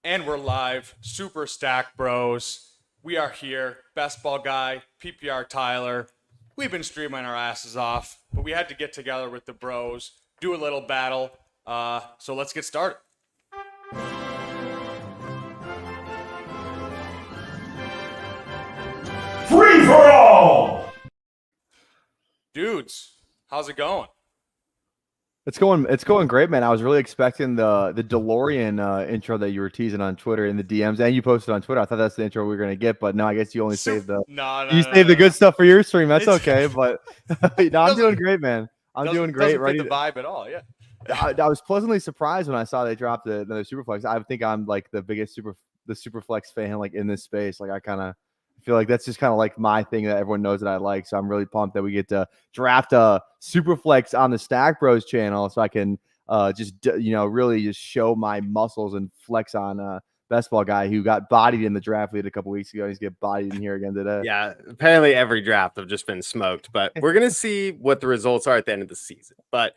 And we're live. Super Stack Bros. We are here. Best Ball Guy, PPR Tyler. We've been streaming our asses off, but we had to get together with the bros, do a little battle. So let's get started. Free for all! Dudes, how's it going? It's going great, man. I was really expecting the DeLorean intro that you were teasing on Twitter in the DMs, and you posted on Twitter. I thought that's the intro we were gonna get, but no, I guess you only saved the the good stuff for your stream. That's okay, but no, I'm doing great, man. I'm doing great. Doesn't fit the vibe at all. Yeah. I was pleasantly surprised when I saw they dropped another Superflex. I think I'm like the biggest Superflex fan like in this space. Like I kind of feel like that's just kind of like my thing that everyone knows that I like. So I'm really pumped that we get to draft a Superflex on the Stack Bros channel, so I can really just show my muscles and flex on Best Ball Guy who got bodied in the draft we had a couple weeks ago. He's get bodied in here again today. Yeah, apparently every draft I've just been smoked, but we're gonna see what the results are at the end of the season. But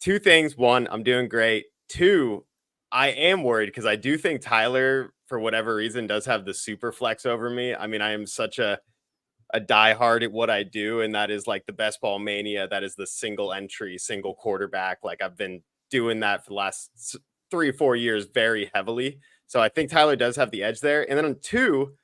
two things: one, I'm doing great. Two, I am worried because I do think Tyler, for whatever reason, does have the super flex over me. I mean, I am such a diehard at what I do, and that is like the best ball mania. That is the single entry, single quarterback. Like I've been doing that for the last 3 or 4 years very heavily. So I think Tyler does have the edge there. And then on two,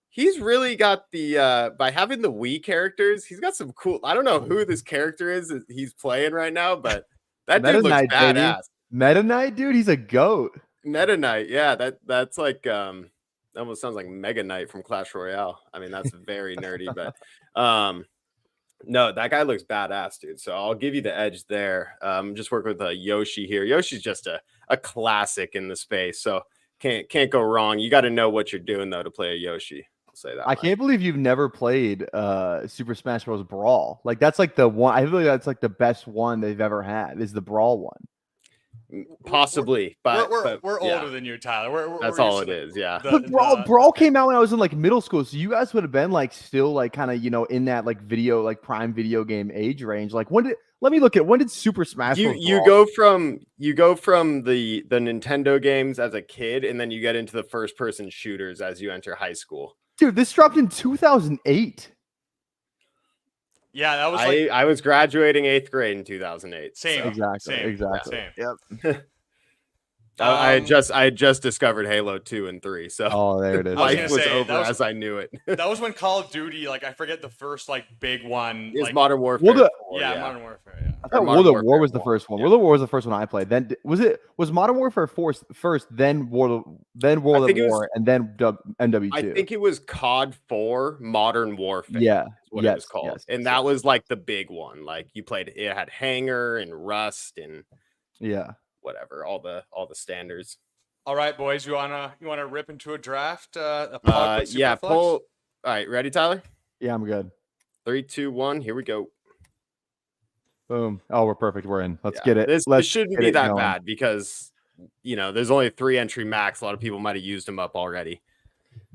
he's really got the by having the Wii characters, he's got some cool. I don't know who this character is that he's playing right now, but that dude looks badass. Baby. Meta Knight, dude, he's a goat. Meta Knight, yeah, that's like that almost sounds like Mega Knight from Clash Royale. I mean, that's very nerdy, but no, that guy looks badass, dude. So I'll give you the edge there. Just working with Yoshi here. Yoshi's just a classic in the space, so can't go wrong. You got to know what you're doing though to play a Yoshi. I'll say that. I can't believe you've never played Super Smash Bros. Brawl. Like that's like the one. I feel like that's like the best one they've ever had. Is the Brawl one? Possibly, but we're older than you, Tyler. That's all it is. Yeah. Brawl came out when I was in like middle school, so you guys would have been like still like kind of in that like prime video game age range. Like when did Super Smash Bros. You go from the Nintendo games as a kid, and then you get into the first person shooters as you enter high school. Dude, this dropped in 2008. Yeah, that was I was graduating 8th grade in 2008. Same. Exactly. Yep. I just discovered Halo 2 and 3. So there it is. Life was over as I knew it. That was when Call of Duty, like I forget the first like big one. Is like, Modern Warfare. Modern Warfare. Yeah. I thought World of War was the first one. World of War was the first one I played. Then was Modern Warfare first, then World of War, and then MW2. I think it was COD 4 Modern Warfare. Yeah, is what it was called. And that was like the big one. Like you played, it had Hangar and Rust and whatever, all the standards. All right, boys, you wanna rip into a draft? A PUG yeah, pull. All right, ready, Tyler? Yeah, I'm good. 3, 2, 1, here we go. Boom. Oh, we're perfect. We're in. Let's get it. This shouldn't be that bad because, there's only 3 entry max. A lot of people might have used them up already.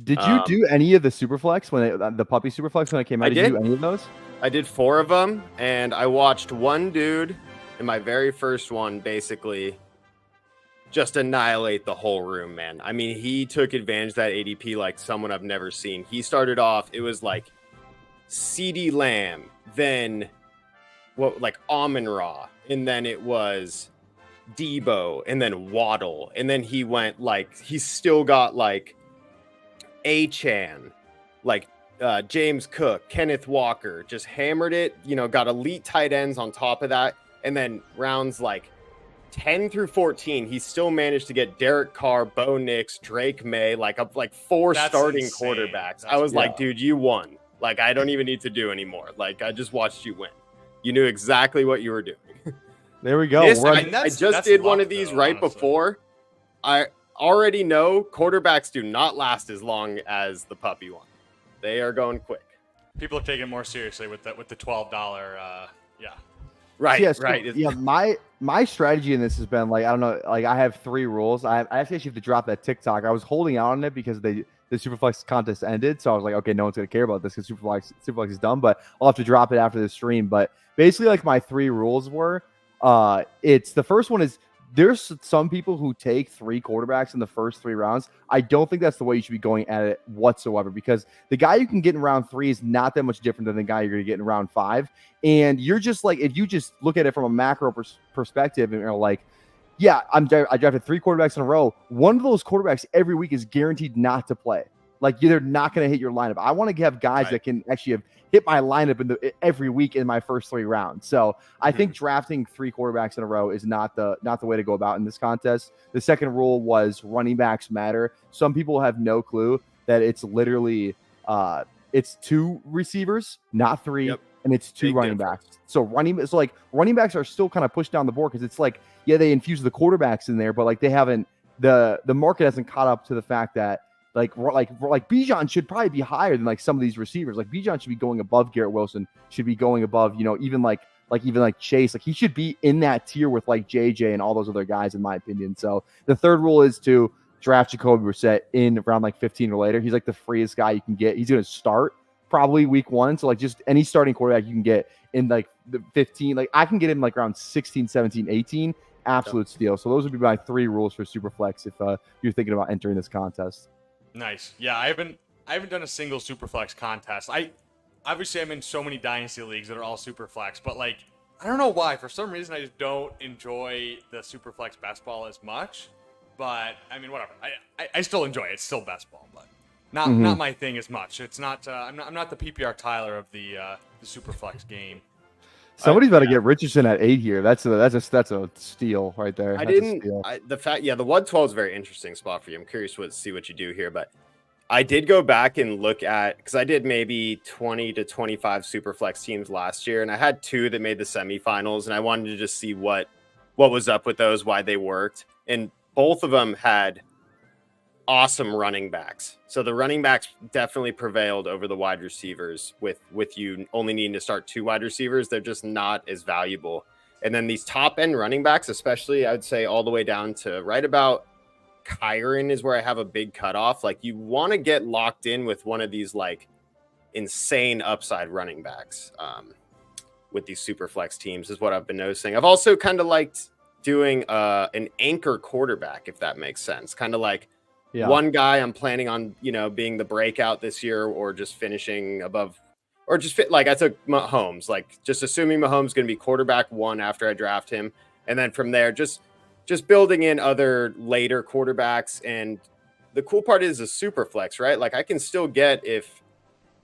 Did you do any of the Superflex the puppy Superflex when it came out? Did you do any of those? I did 4 of them, and I watched one dude in my very first one basically just annihilate the whole room, man. I mean, he took advantage of that ADP like someone I've never seen. He started off, it was like CeeDee Lamb, then like Amon-Ra, and then it was Debo, and then Waddle, and then he went like he's still got like Achan, like James Cook, Kenneth Walker, just hammered it. Got elite tight ends on top of that, and then rounds like 10 through 14, he still managed to get Derek Carr, Bo Nix, Drake May, like 4 starting quarterbacks. I was like, dude, you won. Like I don't even need to do anymore. Like I just watched you win. You knew exactly what you were doing. There we go. I just did one of these right before. I already know quarterbacks do not last as long as the puppy one. They are going quick. People are taking it more seriously with the $12. Right. Yeah, so, right. Yeah. My strategy in this has been like I don't know. Like I have 3 rules. I actually have to drop that TikTok. I was holding out on it because the Superflex contest ended, so I was like, okay, no one's gonna care about this because Superflex is done. But I'll have to drop it after the stream. But basically, like my 3 rules were, it's the first one is there's some people who take 3 quarterbacks in the first 3 rounds. I don't think that's the way you should be going at it whatsoever, because the guy you can get in round 3 is not that much different than the guy you're going to get in round 5. And you're just like, if you just look at it from a macro perspective and you're like, yeah, I drafted 3 quarterbacks in a row. One of those quarterbacks every week is guaranteed not to play. Like, they're not going to hit your lineup. I want to have guys that can actually hit my lineup every week in my first 3 rounds. So I think drafting 3 quarterbacks in a row is not the way to go about in this contest. The second rule was running backs matter. Some people have no clue that it's literally it's 2 receivers, not 3, and it's 2 running backs. So running backs are still kind of pushed down the board, because it's like, yeah, they infuse the quarterbacks in there, but like they haven't the market hasn't caught up to the fact that like Bijan should probably be higher than like some of these receivers. Like Bijan should be going above Garrett Wilson, should be going above, even like Chase. Like he should be in that tier with like JJ and all those other guys, in my opinion. So the third rule is to draft Jacoby Brissett in around like 15 or later. He's like the freest guy you can get. He's going to start probably week 1. So like just any starting quarterback you can get in like the 15, like I can get him like around 16, 17, 18. Absolute steal. So those would be my 3 rules for Superflex if you're thinking about entering this contest. Nice. Yeah, I haven't done a single Superflex contest. Obviously I'm in so many dynasty leagues that are all Superflex, but like I don't know why. For some reason I just don't enjoy the Superflex best ball as much. But I mean, whatever. I still enjoy it. It's still best ball, but not my thing as much. It's not. I'm not the PPR Tyler of the Superflex game. Somebody's about to get Richardson at 8 here. That's a steal right there. The 112 is a very interesting spot for you. I'm curious to see what you do here, but I did go back and look at, because I did maybe 20 to 25 Superflex teams last year, and I had 2 that made the semifinals, and I wanted to just see what was up with those, why they worked, and both of them had awesome running backs. So the running backs definitely prevailed over the wide receivers, with you only needing to start 2 wide receivers. They're just not as valuable. And then these top end running backs, especially I would say all the way down to right about Kyron is where I have a big cutoff. Like you want to get locked in with one of these like insane upside running backs with these super flex teams is what I've been noticing. I've also kind of liked doing an anchor quarterback, if that makes sense. Kind of like one guy I'm planning on, being the breakout this year, or just finishing above, or just fit. Like I took Mahomes, like just assuming Mahomes going to be quarterback 1 after I draft him. And then from there, just building in other later quarterbacks. And the cool part is a super flex, right? Like I can still get, if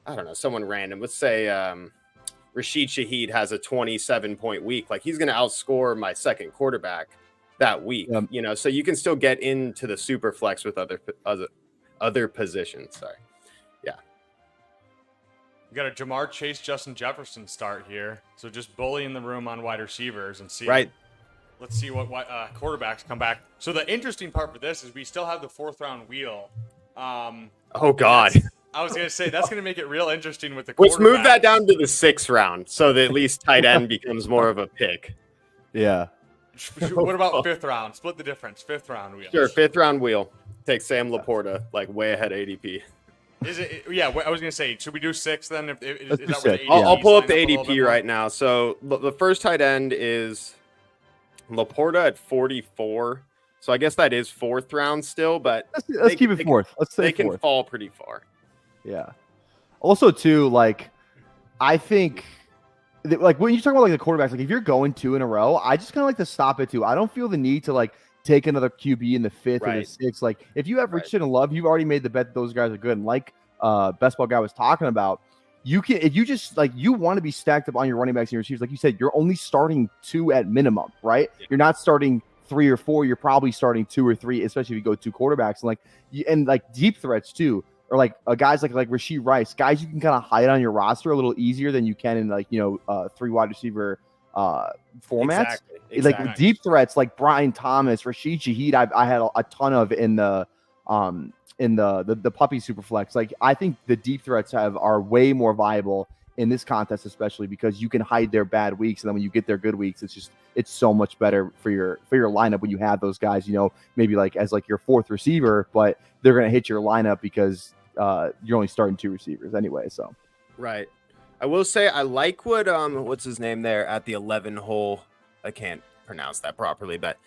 I don't know, someone random, let's say Rashid Shaheed has a 27-point week, like he's going to outscore my second quarterback that week, so you can still get into the super flex with other positions. Sorry. Yeah. You got a Jamar Chase, Justin Jefferson start here. So just bullying the room on wide receivers and see. Right. Let's see what quarterbacks come back. So the interesting part for this is we still have the 4th round wheel. Oh God. I was going to say that's going to make it real interesting with the Let's move that down to the 6th round so that at least tight end becomes more of a pick. Yeah. What about 5th round? Split the difference. 5th round wheel. Sure, 5th round wheel. Take Sam Laporta, like way ahead of ADP. Is it? Yeah, I was gonna say, should we do 6 then? Is that where the I'll pull up the ADP right now. So the first tight end is Laporta at 44. So I guess that is 4th round still, but let's keep it 4th. Let's say they can 4th. fall pretty far. Yeah. Also, too, like I think. Like when you talk about like the quarterbacks, like if you're going 2 in a row, I just kind of like to stop it too. I don't feel the need to like take another QB in the 5th or the 6th. Like if you have Richardson and Love, you've already made the bet that those guys are good. And like Best Ball Guy was talking about, you can, if you just like, you want to be stacked up on your running backs and your receivers. Like you said, you're only starting 2 at minimum, right? Yeah. You're not starting 3 or 4. You're probably starting 2 or 3, especially if you go 2 quarterbacks and like deep threats too. Or like guys like Rashid Rice, guys you can kind of hide on your roster a little easier than you can in like 3 wide receiver formats. Exactly. Like deep threats like Brian Thomas, Rashid Shaheed. I had a ton of in the puppy super flex. Like I think the deep threats are way more viable in this contest, especially because you can hide their bad weeks, and then when you get their good weeks, it's so much better for your lineup when you have those guys. Maybe like as like your 4th receiver, but they're gonna hit your lineup because you're only starting 2 receivers anyway. So right. I will say I like what what's his name there at the 11 hole. I can't pronounce that properly, but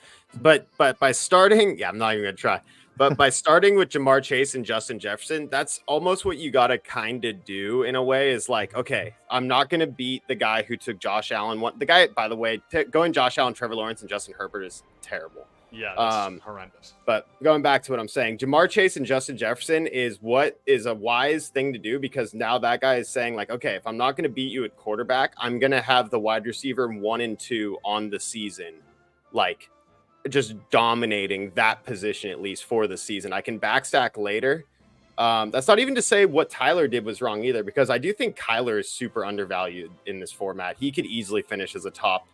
by starting, I'm not even gonna try. But by starting with Jamar Chase and Justin Jefferson, that's almost what you gotta kind of do in a way. Is like, okay, I'm not gonna beat the guy who took Josh Allen. The guy, by the way, going Josh Allen, Trevor Lawrence, and Justin Herbert is terrible. Yeah, that's horrendous. But going back to what I'm saying, Jamar Chase and Justin Jefferson is what is a wise thing to do, because now that guy is saying like, okay, if I'm not going to beat you at quarterback, I'm going to have the wide receiver 1 and 2 on the season, like just dominating that position at least for the season. I can backstack later. That's not even to say what Tyler did was wrong either, because I do think Kyler is super undervalued in this format. He could easily finish as a top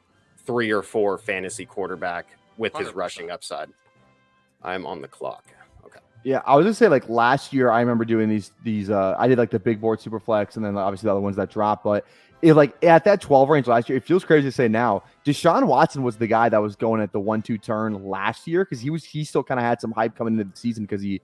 3 or 4 fantasy quarterback with his 100%. rushing upside. I'm on the clock. Okay. Yeah, I was gonna say like last year I remember doing these I did like the big board super flex and then obviously the other ones that dropped, but it like at that 12 range last year, it feels crazy to say now. Deshaun Watson was the guy that was going at the 1-2 turn last year because he still kind of had some hype coming into the season because he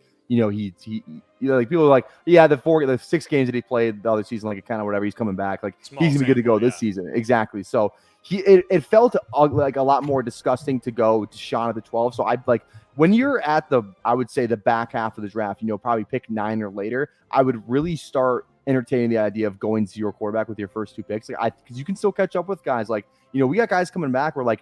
like people are like, yeah, the 6 games that he played the other season, like kind of whatever, he's coming back, like Small he's gonna be good to go sample, this season. Exactly. So it felt like a lot more disgusting to go Deshaun at the 12. So I'd like when you're at I would say the back half of the draft, probably pick 9 or later, I would really start entertaining the idea of going 0 quarterback with your first 2 picks. Like because you can still catch up with guys like, we got guys coming back where like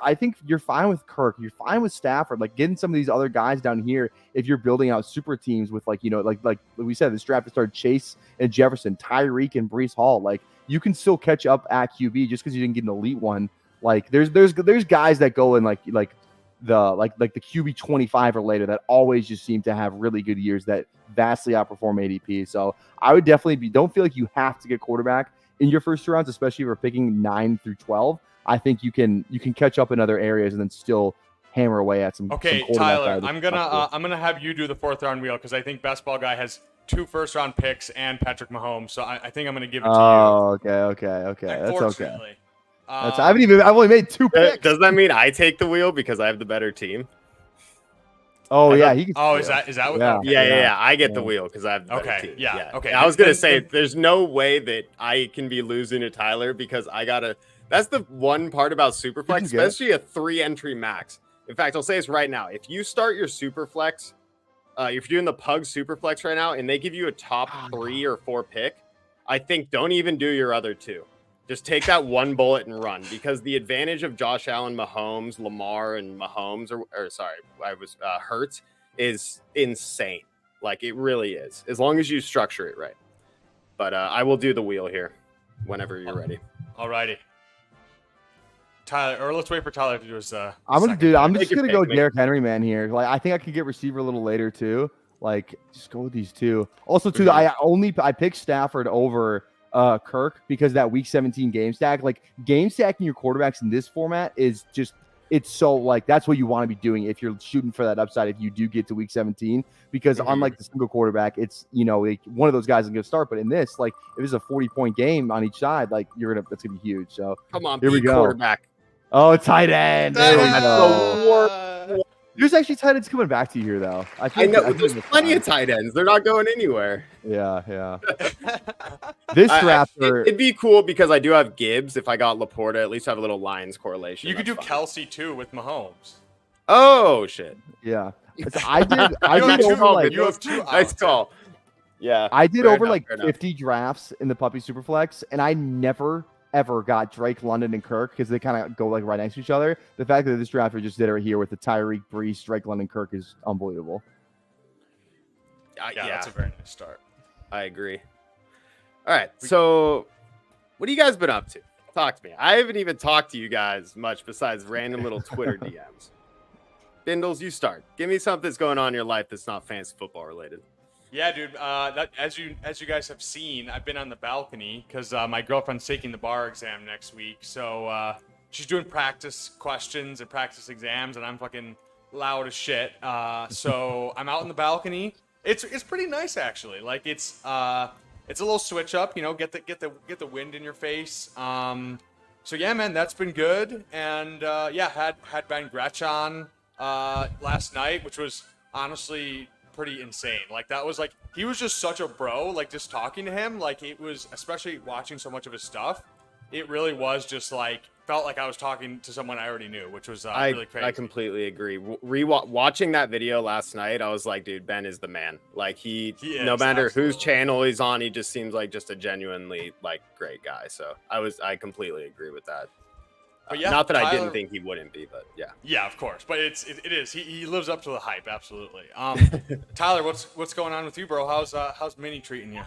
I think you're fine with Kirk, you're fine with Stafford, like getting some of these other guys down here if you're building out super teams with like, like we said, this draft started Chase and Jefferson, Tyreek and Breece Hall. Like you can still catch up at QB just because you didn't get an elite one. Like there's guys that go in like the QB 25 or later that always just seem to have really good years that vastly outperform ADP. So I would definitely don't feel like you have to get quarterback in your first 2 rounds, especially if you're picking 9 through 12. I think you can catch up in other areas and then still hammer away at some. Okay, some Tyler, I'm gonna have you do the 4th round wheel because I think Best Ball Guy has 2 first-round picks and Patrick Mahomes, so I think I'm gonna give it to you. Oh, okay. That's okay. Unfortunately. I've only made 2 picks. Does that mean I take the wheel because I have the better team? Oh yeah, he can. Oh, is that what? Yeah. Okay. Yeah. I get the wheel because I have the better team. Yeah. Okay. I was gonna say there's no way that I can be losing to Tyler because I gotta. That's the one part about Superflex, especially a 3-entry max. In fact, I'll say this right now: if you start your Superflex, if you're doing the PUG Superflex right now, and they give you a top 3 or 4 pick, I think don't even do your other 2. Just take that 1 bullet and run, because the advantage of Josh Allen, Mahomes, Lamar, and Mahomes, Hurts is insane. Like it really is, as long as you structure it right. But I will do the wheel here whenever you're ready. Alrighty. Tyler, or let's wait for Tyler to do his. I'm just gonna go Derrick Henry, man. Here, like I think I could get receiver a little later too. Like just go with these 2. Also, too, I picked Stafford over Kirk because that week 17 game stack. Like game stacking your quarterbacks in this format is just it's so like that's what you want to be doing if you're shooting for that upside if you do get to week 17, because unlike the single quarterback, it's like one of those guys is gonna start. But in this, like if it's a 40-point game on each side, like that's gonna be huge. So come on, here we go. Quarterback. Oh, tight end. There we go. So There's actually tight ends coming back to you here, though. I know. There's plenty of tight ends. They're not going anywhere. Yeah. This draft, it'd be cool because I do have Gibbs. If I got Laporta, at least have a little Lions correlation. You could do fine. Kelsey too with Mahomes. Oh shit! Yeah, I did over like you have 2. Nice call. Yeah, I did fair over enough, like 50 drafts in the Puppy Superflex, and I never ever got Drake, London, and Kirk because they kind of go like right next to each other. The fact that this drafter just did it right here with the Tyreek, Breece, Drake, London, Kirk is unbelievable. Yeah, that's a very nice start. I agree. All right, so what have you guys been up to? Talk to me. I haven't even talked to you guys much besides random little Twitter DMs. Bindles, you start. Give me something that's going on in your life that's not fantasy football related. Yeah, dude. As you guys have seen, I've been on the balcony because my girlfriend's taking the bar exam next week. So she's doing practice questions and practice exams, and I'm fucking loud as shit. So I'm out on the balcony. It's pretty nice actually. Like it's a little switch up. Get the wind in your face. So yeah, man, that's been good. And had Ben Gretsch on last night, which was honestly pretty insane. Like that was like he was just such a bro. Like just talking to him, like it was, especially watching so much of his stuff, it really was just like felt like I was talking to someone I already knew, which was really crazy. I completely agree. Watching that video last night, I was like, dude, Ben is the man. Like he no is, matter absolutely. whose channel he's on, he just seems like just a genuinely like great guy. So I completely agree with that. But yeah, not that I didn't Tyler- think he wouldn't be, but yeah. Yeah, of course, but it is. He lives up to the hype, absolutely. Tyler, what's going on with you, bro? How's Minnie treating you?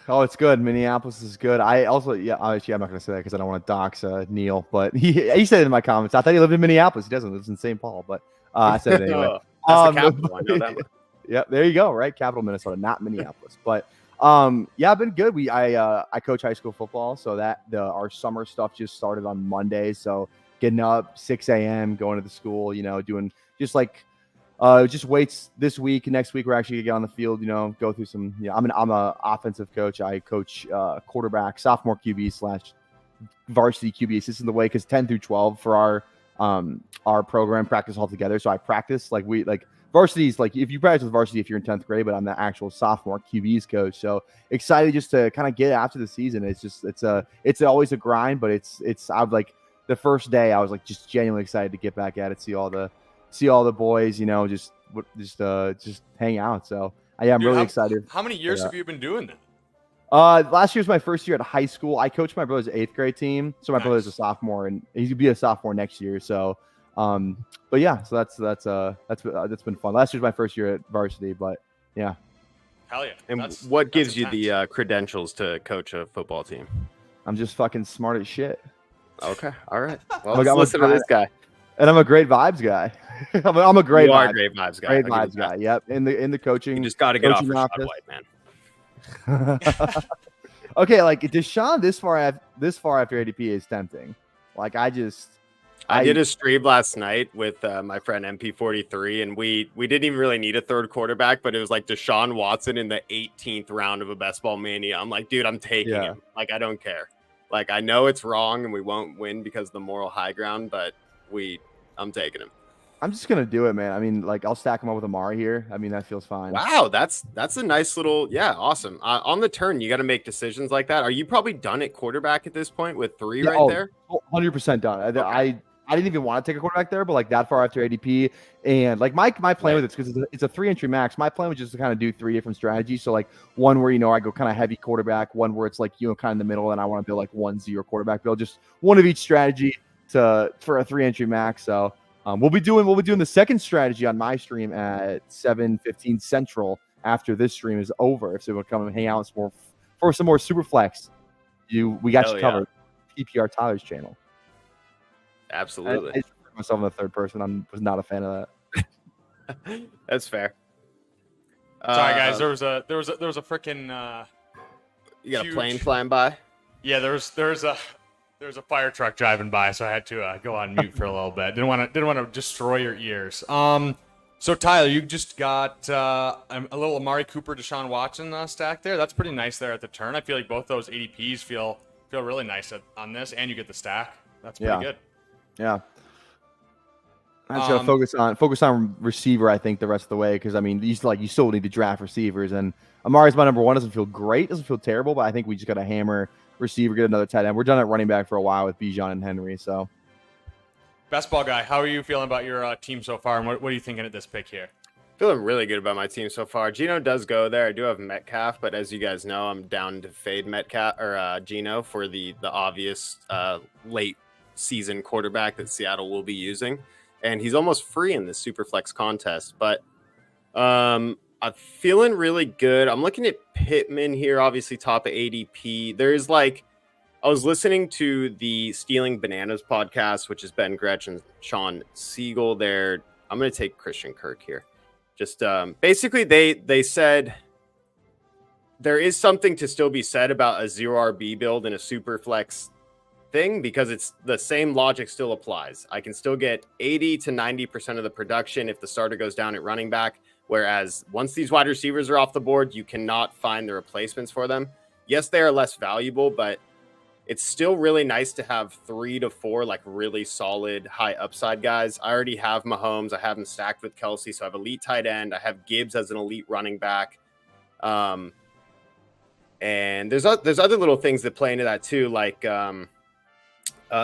Oh, it's good. Minneapolis is good. I also, actually, I'm not gonna say that because I don't want to dox Neil, but he said it in my comments. I thought he lived in Minneapolis. He doesn't. He lives in St. Paul, but I said it anyway. That's the capital. I know that one. Yeah, there you go. Right, capital Minnesota, not Minneapolis. But yeah, I've been good. I coach high school football, so our summer stuff just started on Monday. So getting up 6 a.m., going to the school, doing just like. Just waits this week. Next week, we're actually gonna get on the field. Go through some. I'm a offensive coach. I coach quarterback, sophomore QB / varsity QB. This is in the way because 10 through 12 for our program practice all together. So I practice like varsity is like if you practice with varsity if you're in 10th grade, but I'm the actual sophomore QB's coach. So excited just to kind of get after the season. It's always a grind, but I'm like the first day I was like just genuinely excited to get back at it, see all the boys, just hang out. So I'm Dude, really excited. How many years have you been doing that? Last year's my first year at high school. I coached my brother's 8th grade team, so my brother's a sophomore, and he's gonna be a sophomore next year. So, but yeah, so that's been fun. Last year's my first year at varsity, but yeah. Hell yeah! And what gives you the credentials to coach a football team? I'm just fucking smart as shit. Okay, all right. Well, let's listen to this guy. And I'm a great vibes guy. I'm a great. You are vibes. a great vibes guy. Great vibes guy. Yep. In the coaching. You just got to get off coaching Rashad office. White, man. Okay, like Deshaun this far after ADP is tempting. Like I did a stream last night with my friend MP43, and we didn't even really need a third quarterback, but it was like Deshaun Watson in the 18th round of a best ball mania. I'm like, dude, I'm taking him. Like I don't care. Like I know it's wrong and we won't win because of the moral high ground, but I'm taking him. I'm just gonna do it, man. I mean, like I'll stack him up with Amari here. I mean, that feels fine. Wow, that's a nice little awesome. On the turn, you got to make decisions like that. Are you probably done at quarterback at this point with 3 there? 100% done. Okay. I didn't even want to take a quarterback there, but like that far after ADP, and like my plan with it because it's a 3-entry max. My plan was just to kind of do 3 different strategies. So like one where I go kind of heavy quarterback, one where it's like kind of in the middle, and I want to build like 1-0 quarterback build. Just one of each strategy for a 3-entry max. So. We'll be doing the second strategy on my stream at 7:15 Central after this stream is over. If someone come and hang out for some more SUPERFLEX, we got you covered. PPR Tyler's channel. Absolutely. I just put myself in the third person. I was not a fan of that. That's fair. Sorry guys, there was a freaking you got a plane flying by? Yeah, there's a fire truck driving by, so I had to go on mute for a little bit. Didn't want to destroy your ears. So Tyler, you just got a little Amari Cooper, Deshaun Watson stack there. That's pretty nice there at the turn. I feel like both those ADPs feel really nice on this, and you get the stack. That's pretty good. Yeah. I just gotta focus on receiver. I think the rest of the way because I mean you still need to draft receivers, and Amari's my number 1. Doesn't feel great, doesn't feel terrible, but I think we just gotta hammer receiver, get another tight end. We're done at running back for a while with Bijan and Henry. So, best ball guy, how are you feeling about your team so far, and what are you thinking at this pick here? Feeling really good about my team so far. Geno does go there. I do have Metcalf, but as you guys know, I'm down to fade Metcalf or Geno for the obvious late season quarterback that Seattle will be using, and he's almost free in this SUPERFLEX contest. But I'm feeling really good. I'm looking at Pittman here, obviously top of ADP. There's I was listening to the Stealing Bananas podcast, which is Ben Gretsch and Sean Siegel there. I'm going to take Christian Kirk here. Just basically they said there is something to still be said about a 0 RB build and a SUPERFLEX thing because it's the same logic still applies. I can still get 80 to 90% of the production if the starter goes down at running back. Whereas once these wide receivers are off the board, you cannot find the replacements for them. Yes, they are less valuable, but it's still really nice to have 3 to 4 really solid high upside guys. I already have Mahomes. I have him stacked with Kelsey, so I have elite tight end. I have Gibbs as an elite running back. And there's other little things that play into that too,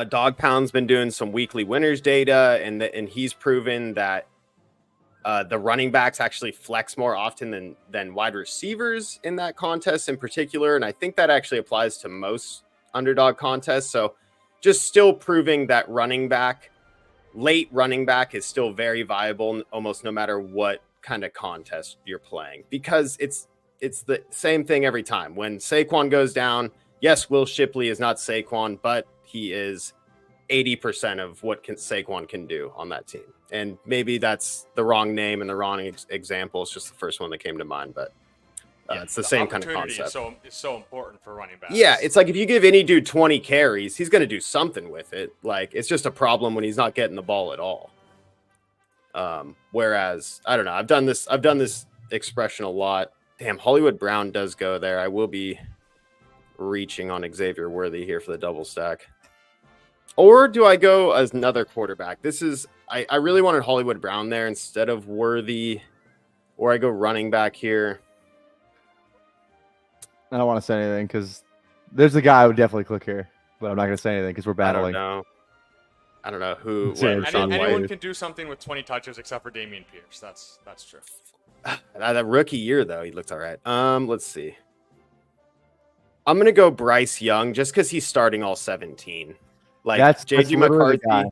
Dog Pound's been doing some weekly winners data, and he's proven that the running backs actually flex more often than wide receivers in that contest in particular. And I think that actually applies to most underdog contests. So just still proving that late running back is still very viable almost no matter what kind of contest you're playing, because it's the same thing every time. When Saquon goes down, yes, Will Shipley is not Saquon, but he is 80% of what Saquon can do on that team. And maybe that's the wrong name and the wrong example. It's just the first one that came to mind, but it's the same kind of concept. It's so important for running backs. Yeah, it's like if you give any dude 20 carries, he's going to do something with it. Like, it's just a problem when he's not getting the ball at all. Whereas, I don't know, I've done this expression a lot. Damn, Hollywood Brown does go there. I will be reaching on Xavier Worthy here for the double stack. Or do I go as another quarterback? I really wanted Hollywood Brown there instead of Worthy, or I go running back here. I don't want to say anything because there's a guy I would definitely click here, but I'm not going to say anything because we're battling. I don't know who. Anyone can do something with 20 touches except for Dameon Pierce. That's true. That rookie year though, he looked all right. Let's see. I'm gonna go Bryce Young just because he's starting all 17. Like JG McCarthy.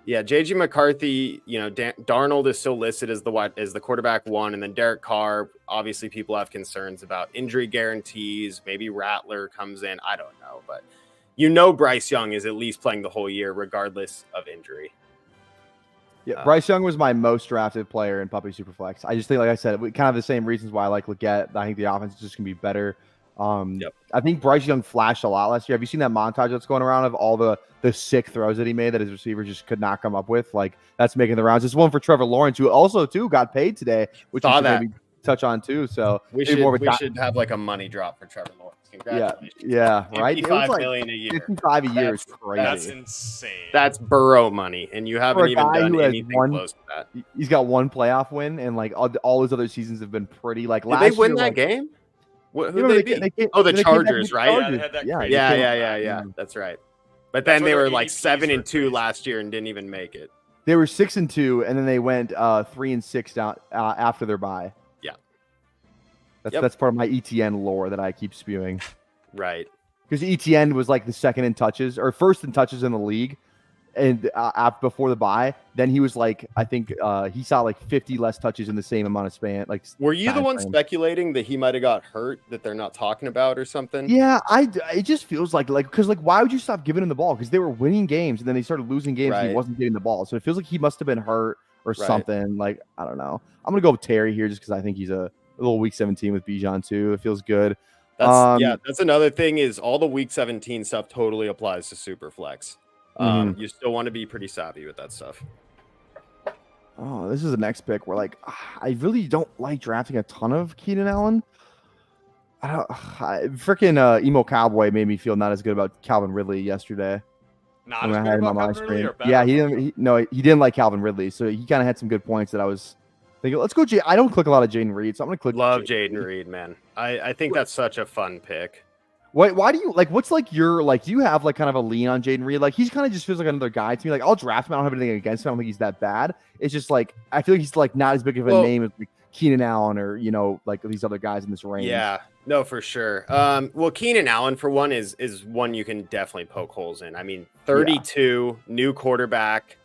Yeah, JG McCarthy. You know, Darnold is still listed as the quarterback one, and then Derek Carr. Obviously, people have concerns about injury guarantees. Maybe Rattler comes in. I don't know, but Bryce Young is at least playing the whole year regardless of injury. Yeah, Bryce Young was my most drafted player in Puppy Superflex. I just think, like I said, kind of the same reasons why I like Leggett. I think the offense is just going to be better. I think Bryce Young flashed a lot last year. Have you seen that montage that's going around of all the sick throws that he made that his receiver just could not come up with? Like, that's making the rounds. There's one for Trevor Lawrence, who also too got paid today, which we should maybe touch on too. So we should have like a money drop for Trevor Lawrence. Congratulations. Yeah, right. $55 million a year. 55 a year is crazy. That's insane. That's Burrow money, and you haven't even done anything close to that. He's got one playoff win, and like all his other seasons have been pretty. Like last year, did they win that game? Who did they beat? The Chargers, right? Yeah. That's right. But then they were like 7-2 last year and didn't even make it. They were 6-2, and then they went 3-6 down after their bye. Yeah, that's part of my ETN lore that I keep spewing. Right. Because ETN was like the second in touches or first in touches in the league, and before the bye, then he was like, I think he saw like 50 less touches in the same amount of span. Like, were you the one speculating that he might have got hurt that they're not talking about or something? Yeah, it just feels like because why would you stop giving him the ball? Because they were winning games and then they started losing games and he wasn't getting the ball. So it feels like he must have been hurt or something. Like, I don't know. I'm gonna go with Terry here just because I think he's a little week 17 with Bijan too. It feels good. That's another thing is all the week 17 stuff totally applies to Superflex. You still want to be pretty savvy with that stuff. Oh, this is the next pick where like I really don't like drafting a ton of Keenan Allen. Freaking emo cowboy made me feel not as good about Calvin Ridley yesterday. Not as good about Calvin Ridley or better? Yeah, he didn't like Calvin Ridley, so he kind of had some good points that I was thinking. Let's go. I don't click a lot of Jaden Reed, so I'm gonna click. Love Jaden Reed, man. I think that's such a fun pick. Why do you like? What's like your like? Do you have like kind of a lean on Jaden Reed? Like he's kind of just feels like another guy to me. Like I'll draft him. I don't have anything against him. I don't think he's that bad. It's just like I feel like he's like not as big of a name as like Keenan Allen or like these other guys in this range. Yeah, no, for sure. Well, Keenan Allen for one is one you can definitely poke holes in. I mean, 32, new quarterback,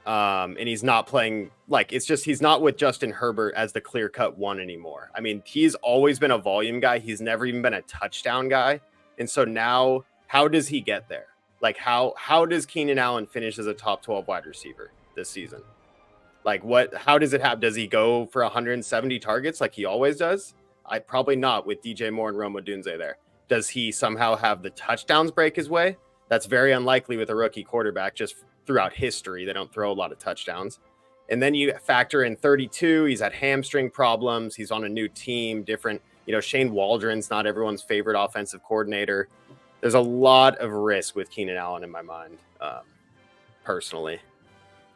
and he's not playing like it's just he's not with Justin Herbert as the clear cut one anymore. I mean, he's always been a volume guy. He's never even been a touchdown guy. And so now, how does he get there? Like, how does Keenan Allen finish as a top 12 wide receiver this season? Like, how does it happen? Does he go for 170 targets like he always does? Probably not with DJ Moore and Rome Odunze there. Does he somehow have the touchdowns break his way? That's very unlikely with a rookie quarterback. Just throughout history, they don't throw a lot of touchdowns. And then you factor in 32. He's had hamstring problems. He's on a new team, different. Shane Waldron's not everyone's favorite offensive coordinator. There's a lot of risk with Keenan Allen in my mind, personally.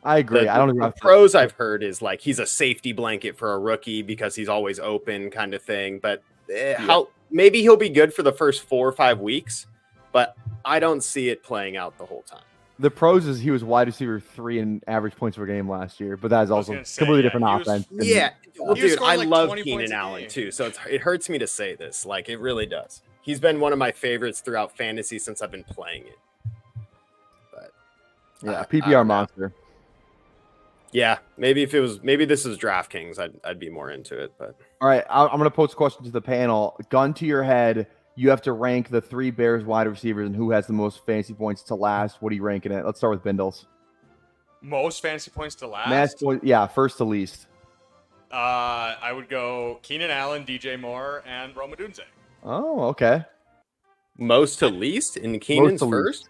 I agree. I don't know. The pros I've heard is like he's a safety blanket for a rookie because he's always open kind of thing. But maybe he'll be good for the first 4 or 5 weeks. but I don't see it playing out the whole time. The pros is he was wide receiver 3 in average points per game last year, but that is I was also gonna say, completely yeah, different he was- offense. than- Yeah, well, He was dude, scoring I like love 20 points Keenan a Allen game. too, so it hurts me to say this. Like, it really does. He's been one of my favorites throughout fantasy since I've been playing it. But yeah, I PPR don't know. monster. Yeah, maybe this is DraftKings, I'd be more into it. But All right, I'm going to pose a question to the panel. Gun to your head, you have to rank the 3 Bears wide receivers and who has the most fantasy points to last. What are you ranking it? Let's start with Bindles. Most fantasy points to last. Yeah, first to least. I would go Keenan Allen, DJ Moore, and Rome Odunze. Oh, okay. most to least in Keenan's to least. first.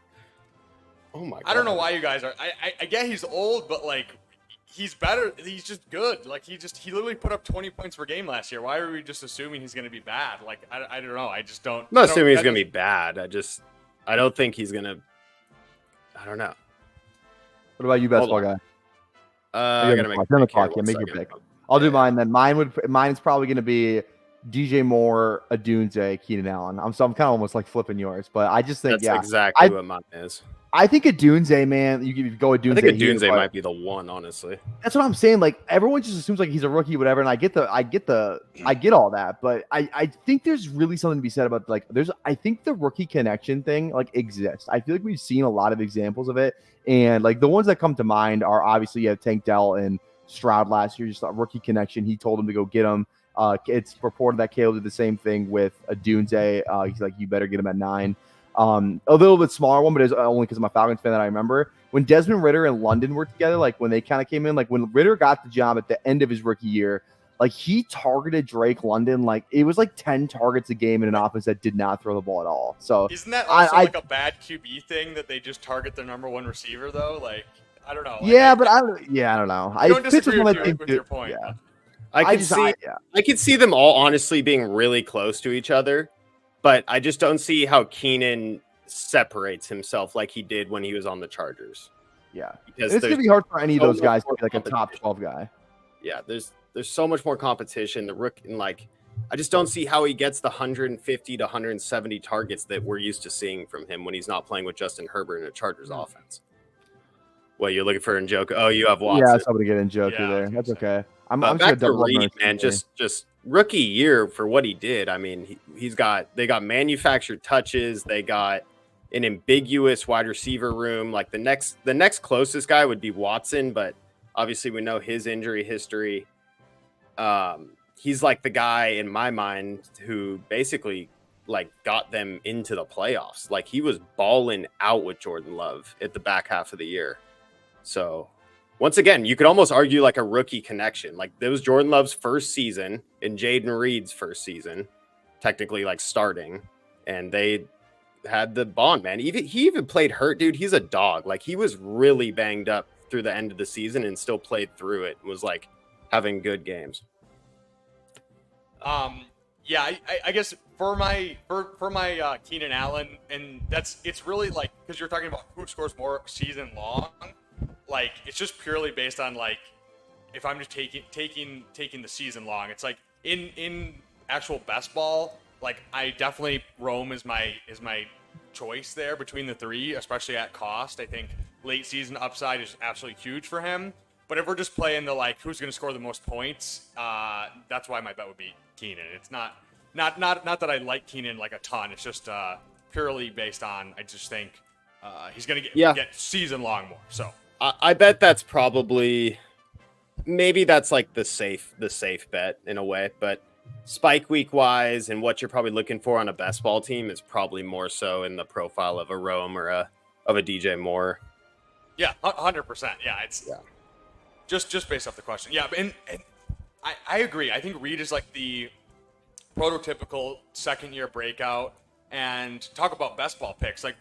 Oh my god! I don't know why you guys are. I get he's old, but like he's better. He's just good. Like he literally put up 20 points per game last year. Why are we just assuming he's going to be bad? Like I don't know. I just don't. I'm not I don't- assuming he's that gonna be doesn't- bad. I don't think he's gonna. I don't know. What about you, best Hold ball on. guy? I You're gotta on make the a clock. pick Yeah, here, make your 1 pick. second. I'll do Yeah. mine then. Mine's probably going to be DJ Moore, Adunze, Keenan Allen. I'm kind of almost like flipping yours, but I just think That's exactly I- what mine is. I think Adunze, man, you could go Adunze. I think here, Adunze but might be the one, honestly. That's what I'm saying. Like everyone just assumes like he's a rookie, whatever, and I get all that, but I think there's really something to be said about like I think the rookie connection thing like exists. I feel like we've seen a lot of examples of it, and like the ones that come to mind are obviously you have Tank Dell and Stroud last year, just a rookie connection. He told him to go get him. It's reported that Caleb did the same thing with Adunze. He's like, you better get him at 9. A little bit smaller one, but it's only because I'm a Falcons fan that I remember when Desmond Ridder and London were together. Like when they kind of came in, like when Ridder got the job at the end of his rookie year, like he targeted Drake London. Like it was like 10 targets a game in an offense that did not throw the ball at all. So Isn't that also I- like a bad QB thing that they just target their number 1 receiver though? Like I don't know. Like, yeah, but I don't know. I don't Fitz was disagree one with, of you, the with things your that- point. Yeah. but- I could see them all honestly being really close to each other, but I just don't see how Keenan separates himself like he did when he was on the Chargers. Yeah. Because It's there's gonna be hard for any of so those much guys to more be like a top competition. 12 guy. Yeah, there's so much more competition. The rook and like I just don't see how he gets the 150 to 170 targets that we're used to seeing from him when he's not playing with Justin Herbert in a Chargers offense. Well, you're looking for a joke. Oh, you have Watson. Yeah, somebody get in joke Yeah, I there. was That's gonna say. okay. I'm But just back gonna to double up Reed, on man, here. just rookie year for what he did. I mean, they got manufactured touches. They got an ambiguous wide receiver room. Like the next closest guy would be Watson, but obviously we know his injury history. He's like the guy in my mind who basically like got them into the playoffs. Like he was balling out with Jordan Love at the back half of the year. So once again, you could almost argue like a rookie connection. Like there was Jordan Love's first season and Jaden Reed's first season, technically like starting, and they had the bond, man. He even played hurt, dude. He's a dog. Like he was really banged up through the end of the season and still played through it. Was like having good games. Yeah, I guess for my Keenan Allen, and it's really like because you're talking about who scores more season long, like it's just purely based on like if I'm just taking the season long. It's like in actual best ball, like I definitely Rome is my choice there between the 3, especially at cost. I think late season upside is absolutely huge for him. But if we're just playing the like who's going to score the most points, that's why my bet would be Keenan. It's not that I like Keenan like a ton. It's just purely based on I just think he's going to get season long more. So I bet that's probably maybe that's like the safe bet in a way, but spike week wise and what you're probably looking for on a best ball team is probably more so in the profile of a Rome or of a DJ Moore. yeah, 100%. Yeah, it's just based off the question. Yeah, and I agree. I think Reed is like the prototypical second-year breakout. And talk about best ball picks. Like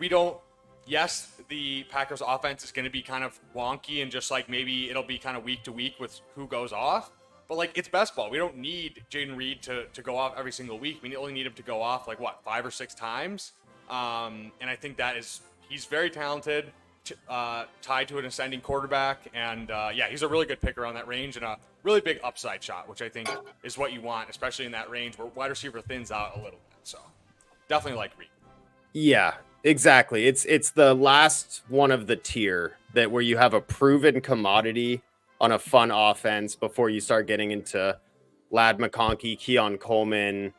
yes, the Packers offense is going to be kind of wonky and just like maybe it'll be kind of week to week with who goes off. But like it's best ball. We don't need Jaden Reed to go off every single week. We only need him to go off like 5 or 6 times. And I think he's very talented. Tied to an ascending quarterback, and he's a really good pick around that range and a really big upside shot, which I think is what you want, especially in that range where wide receiver thins out a little bit. So definitely like Reed. Yeah, Exactly. It's the last one of the tier that where you have a proven commodity on a fun offense before you start getting into Lad McConkey, Keon Coleman,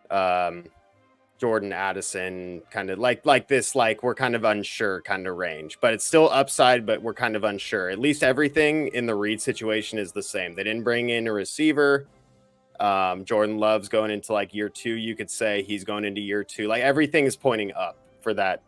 Jordan Addison, kind of like this, like we're kind of unsure kind of range, but it's still upside, but we're kind of unsure. At least everything in the Reed situation is the same. They didn't bring in a receiver. Jordan Love's going into like year 2. You could say he's going into year 2. Like everything is pointing up for that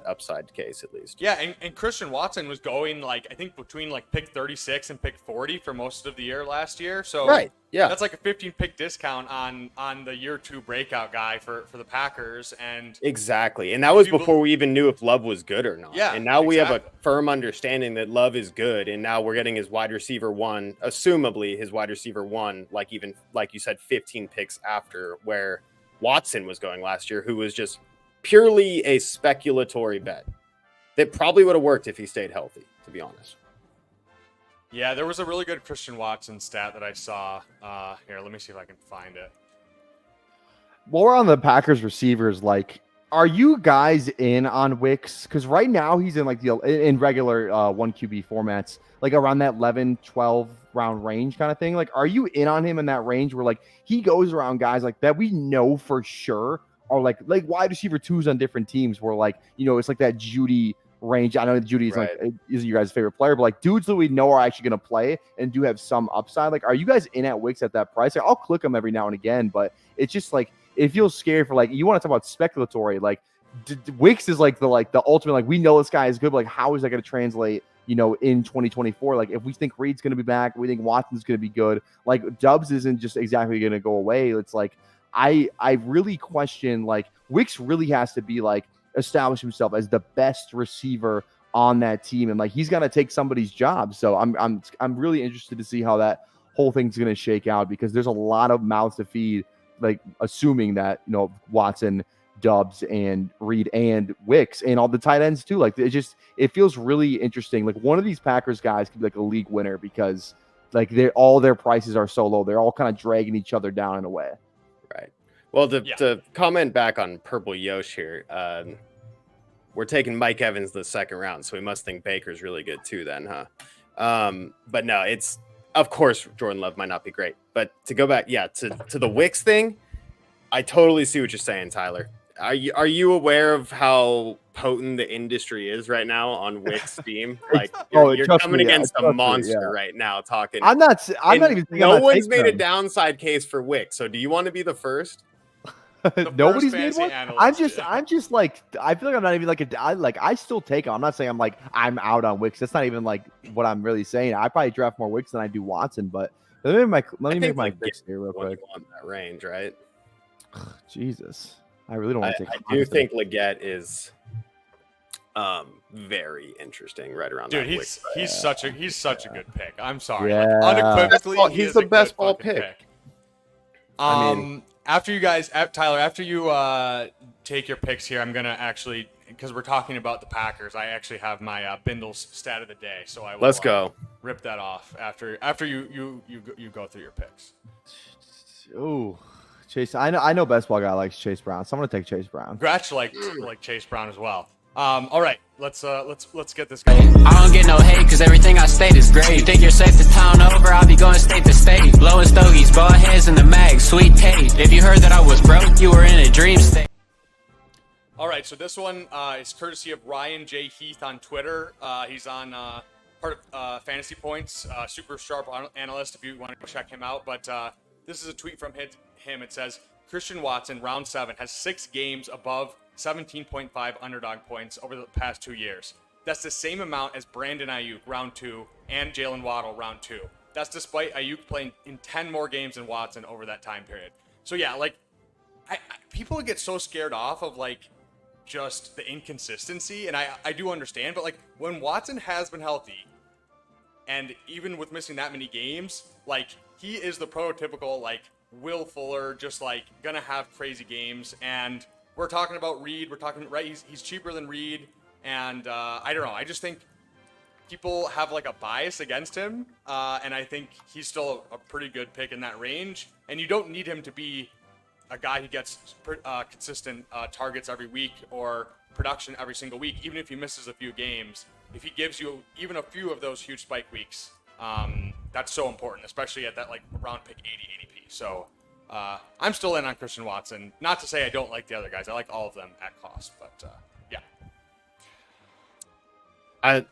upside case at least. Yeah, and Christian Watson was going like I think between like pick 36 and pick 40 for most of the year last year. So Right. Yeah. that's like a 15 pick discount on the year 2 breakout guy for the Packers. And Exactly. And that was before we even knew if Love was good or not. Yeah, And now we have a exactly. firm understanding that Love is good. And now we're getting his wide receiver 1, assumably his wide receiver 1, like even like you said, 15 picks after where Watson was going last year, who was just purely a speculatory bet that probably would have worked if he stayed healthy, to be honest. yeah, there was a really good Christian Watson stat that I saw. Here, let me see if I can find it. While we're on the Packers receivers, like, are you guys in on Wicks? Because right now he's in like in regular 1 QB formats, like around that 11, 12 round range kind of thing. Like, are you in on him in that range where like he goes around guys like that we know for sure are like wide receiver 2s on different teams where like, you know, it's like that Judy range. I know that Judy is like isn't your guys' favorite player, but like dudes that we know are actually going to play and do have some upside. Like, are you guys in at Wicks at that price? Like, I'll click them every now and again, but it's just like it feels scary for like you want to talk about speculatory. Like Wicks is like the ultimate. Like we know this guy is good, but like how is that going to translate? You know, in 2024, like if we think Reed's going to be back, we think Watson's going to be good. Like Dubs isn't just exactly going to go away. It's like I really question like Wicks really has to be like establish himself as the best receiver on that team, and like he's got to take somebody's job. So I'm really interested to see how that whole thing's going to shake out because there's a lot of mouths to feed. Like assuming that you know Watson, Dubs, and Reed and Wicks and all the tight ends too. Like it feels really interesting. Like one of these Packers guys could be like a league winner because like all their prices are so low. They're all kind of dragging each other down in a way. Right. Well, to comment back on Purple Yosh here, we're taking Mike Evans the second round, so we must think Baker's really good too then, huh? But no, it's of course Jordan Love might not be great. But to go back, to the Wicks thing, I totally see what you're saying, Tyler. Are you aware of how potent the industry is right now on Wicks team? Like you're coming against a monster right now talking. I'm not even no one's made a downside case for Wicks. So do you want to be the first? Nobody's made one. I'm just like I feel like I'm not even like I still take him. I'm not saying I'm out on Wicks. That's not even like what I'm really saying. I probably draft more Wicks than I do Watson, but let me make my picks here real quick. That range, right? Jesus. I really don't want to take. I do think Leggett is very interesting right around. Dude, that he's such a good pick. I'm sorry. Yeah. Like, unequivocally, he's the best ball pick. I mean, after you guys, Tyler, after you take your picks here, I'm gonna actually because we're talking about the Packers. I actually have my Bindles stat of the day, so I will let's go rip that off after you go through your picks. Oh. Chase, I know best ball guy likes Chase Brown, so I'm gonna take Chase Brown. Gratch like Chase Brown as well. All right, let's get this going. I don't get no hate because everything I state is great. You think you're safe to town over? I'll be going state to state, blowing stogies, ball heads in the mag, sweet taste. If you heard that I was broke, you were in a dream state. All right, so this one is courtesy of Ryan J. Heath on Twitter. He's on part of Fantasy Points, super sharp analyst if you want to go check him out. But this is a tweet from him. It says, Christian Watson, round 7, has 6 games above 17.5 underdog points over the past 2 years. That's the same amount as Brandon Ayuk, round 2, and Jalen Waddle, round 2. That's despite Ayuk playing in 10 more games than Watson over that time period. So yeah, like, people get so scared off of, like, just the inconsistency, and I do understand, but, like, when Watson has been healthy, and even with missing that many games, like, he is the prototypical, like, Will Fuller, just like gonna have crazy games. And we're talking about Reed. We're talking right. He's cheaper than Reed, and I don't know. I just think people have like a bias against him, and I think he's still a pretty good pick in that range. And you don't need him to be a guy who gets consistent targets every week or production every single week, even if he misses a few games, if he gives you even a few of those huge spike weeks, that's so important, especially at that like round pick 80 ADP. So I'm still in on Christian Watson. Not to say I don't like the other guys. I like all of them at cost, but yeah.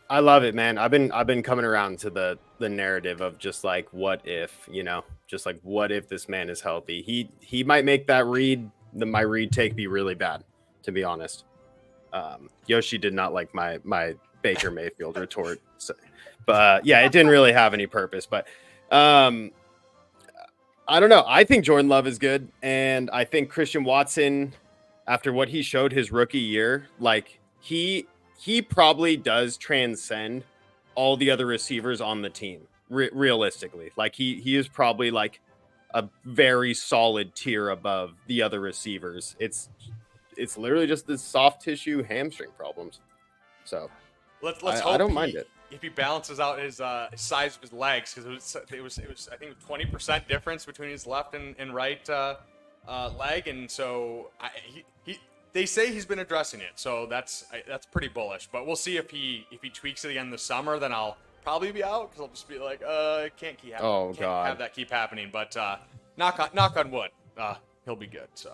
I love it, man. I've been coming around to the narrative of just like, what if, just like, what if this man is healthy? He might make that my read take be really bad, to be honest. Yoshi did not like my Baker Mayfield retort, but yeah, it didn't really have any purpose. But I don't know. I think Jordan Love is good, and I think Christian Watson, after what he showed his rookie year, like he probably does transcend all the other receivers on the team. Realistically, like he is probably like a very solid tier above the other receivers. It's literally just the soft tissue hamstring problems. So let's hope I don't mind it if he balances out his size of his legs, because it was I think 20% difference between his left and right leg, and so they say he's been addressing it, so that's pretty bullish. But we'll see if he tweaks it again this summer. Then I'll probably be out because I'll just be like, can't have that keep happening. But knock on wood, he'll be good. So.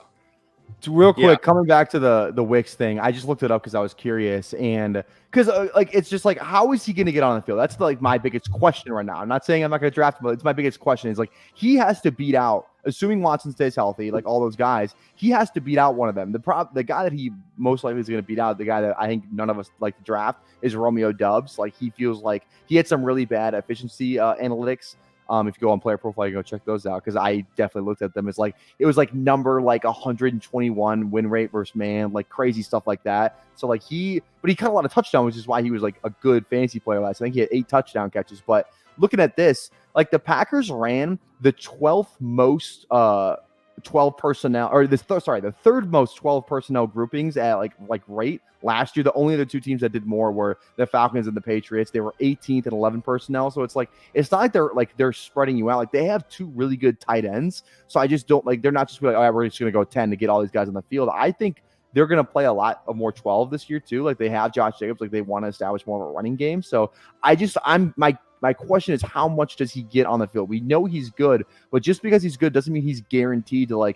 Real quick, coming back to the Wicks thing, I just looked it up because I was curious, and because like it's just like, how is he going to get on the field? That's like my biggest question right now. I'm not saying I'm not going to draft him, but it's my biggest question. Is like he has to beat out, assuming Watson stays healthy, like all those guys, he has to beat out one of them. The guy that he most likely is going to beat out, the guy that I think none of us like to draft, is Romeo Doubs. Like he feels like he had some really bad efficiency analytics. If you go on Player Profile, you go check those out, because I definitely looked at them as like it was like number like 121 win rate versus man, like crazy stuff like that. So like but he caught a lot of touchdowns, which is why he was like a good fantasy player last. I think he had 8 touchdown catches. But looking at this, like the Packers ran the 12th most 12 personnel, or the third most 12 personnel groupings at like rate last year. The only other two teams that did more were the Falcons and the Patriots. They were 18th and 11 personnel. So it's like, it's not like they're spreading you out. Like they have 2 really good tight ends. So I just don't like, they're not just like, oh, we're just going to go 10 to get all these guys on the field. I think they're going to play a lot of more 12 this year too. Like they have Josh Jacobs, like they want to establish more of a running game. So my question is, how much does he get on the field? We know he's good, but just because he's good doesn't mean he's guaranteed to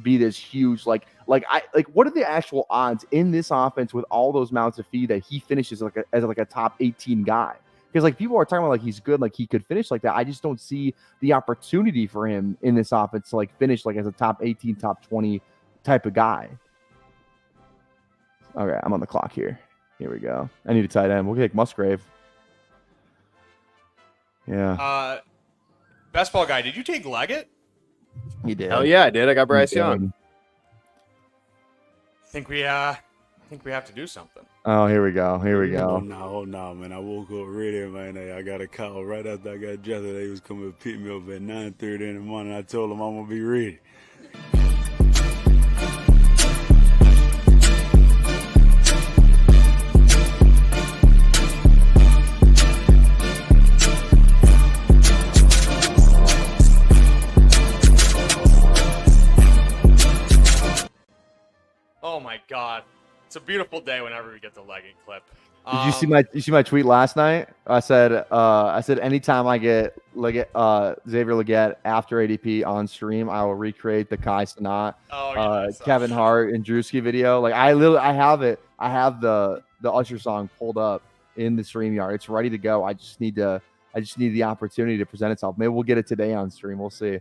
be this huge, what are the actual odds in this offense with all those mouths to feed that he finishes as a top 18 guy? Because like people are talking about like he's good, like he could finish like that. I just don't see the opportunity for him in this offense to like finish like as a top 18, top 20 type of guy. Okay, I'm on the clock here. Here we go. I need a tight end. We'll take Musgrave. Yeah. Best ball guy, did you take Leggett? He did. Oh yeah, I did. I got Bryce Young. I think we have to do something. Oh, here we go. Oh no, man. I woke up ready, man. I got a call right after I got dressed. They was coming to pick me up at 9:30 in the morning. I told them I'm gonna be ready. Oh my God, it's a beautiful day whenever we get the Leggett clip. Did you see my tweet last night? I said anytime I get Xavier Legette after ADP on stream, I will recreate the Kai Cenat, Kevin Hart and Drewski video. Like I have it. I have the Usher song pulled up in the StreamYard. It's ready to go. I just need the opportunity to present itself. Maybe we'll get it today on stream. We'll see.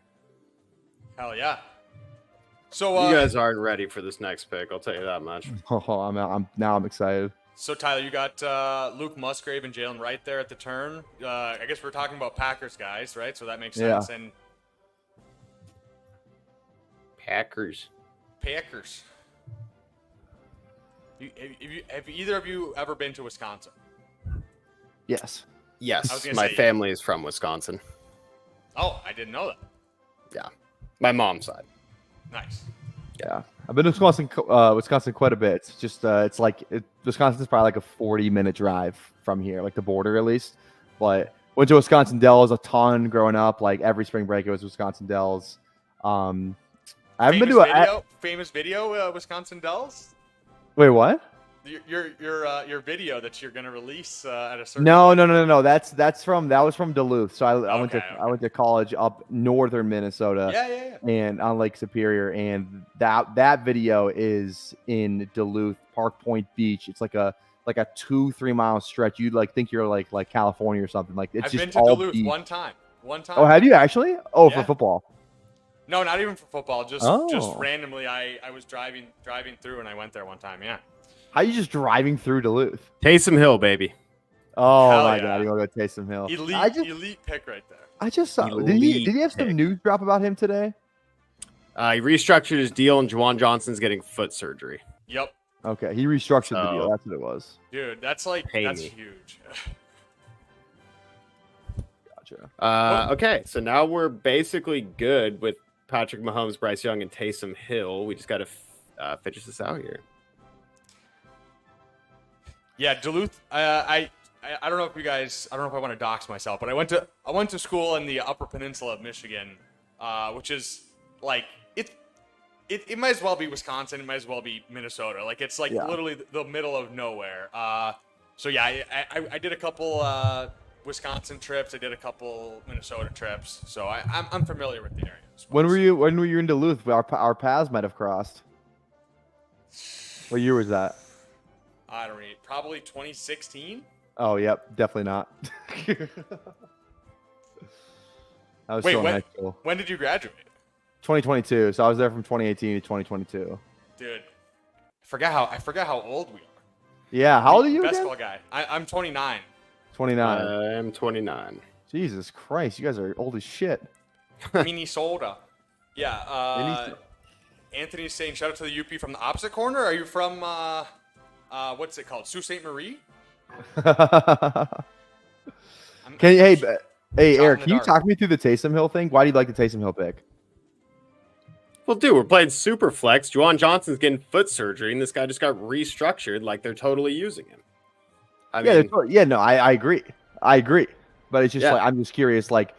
Hell yeah. So you guys aren't ready for this next pick. I'll tell you that much. Oh, I'm excited. So Tyler, you got Luke Musgrave and Jalen Wright there at the turn. I guess we're talking about Packers guys, right? So that makes sense. Yeah. And Packers. Have either of you ever been to Wisconsin? Yes. Yes, my family is from Wisconsin. Oh, I didn't know that. Yeah, my mom's side. Nice. Yeah, I've been to Wisconsin quite a bit. It's just Wisconsin's probably like a 40-minute drive from here, like the border at least. But went to Wisconsin Dells a ton growing up. Like every spring break, it was Wisconsin Dells. I haven't been famous to video. Famous video. Wisconsin Dells. Wait, what? Your video that you're gonna release at a certain. No. That was from Duluth. So I went to Okay. I went to college up northern Minnesota. Yeah. And on Lake Superior, and that video is in Duluth, Park Point Beach. It's like a 2-3 mile stretch. You'd like think you're like California or something. Like it's I've just been to all Duluth beach. one time. Oh, have you actually? Oh, for Yeah. football. No, not even for football. Just Oh. randomly, I was driving through and I went there one time. Yeah. How you just driving through Duluth? Taysom Hill, baby. Oh Hell my yeah. God, you want to go Taysom Hill? Elite pick right there. I just saw. Did Elite he have some pick. news drop about him today? He restructured his deal, and Juwan Johnson's getting foot surgery. Yep, Okay, he restructured the deal. So- That's what it was. dude, that's Pay me. huge. Gotcha. Okay, so now we're basically good with Patrick Mahomes, Bryce Young, and Taysom Hill. We just got to finish this out here. Yeah, Duluth. I don't know if you guys. I don't know if I want to dox myself, but I went to school in the Upper Peninsula of Michigan, which is like it might as well be Wisconsin. It might as well be Minnesota. Like it's like Yeah. literally the middle of nowhere. So yeah, I did a couple Wisconsin trips. I did a couple Minnesota trips. So I'm familiar with the area. When were you in Duluth? Our paths might have crossed. What year was that? I don't read. Probably 2016. Oh, yep, definitely not. I was Wait, still in high school. when did you graduate? 2022. So I was there from 2018 to 2022. Dude, I forgot how old we are. Yeah, how old are you Best again? ball guy. I'm 29. 29. I'm 29. Jesus Christ, you guys are old as shit. Minnesota. Yeah. Minnesota. Anthony's saying shout out to the UP from the opposite corner. Are you from what's it called? Sault Ste. Marie? Hey, shot Eric, in the can you dark. talk me through the Taysom Hill thing? Why do you like the Taysom Hill pick? Well, dude, we're playing SUPERFLEX. Juwan Johnson's getting foot surgery, and this guy just got restructured like they're totally using him. I mean, No, I agree. But it's just Yeah. like I'm just curious. Like,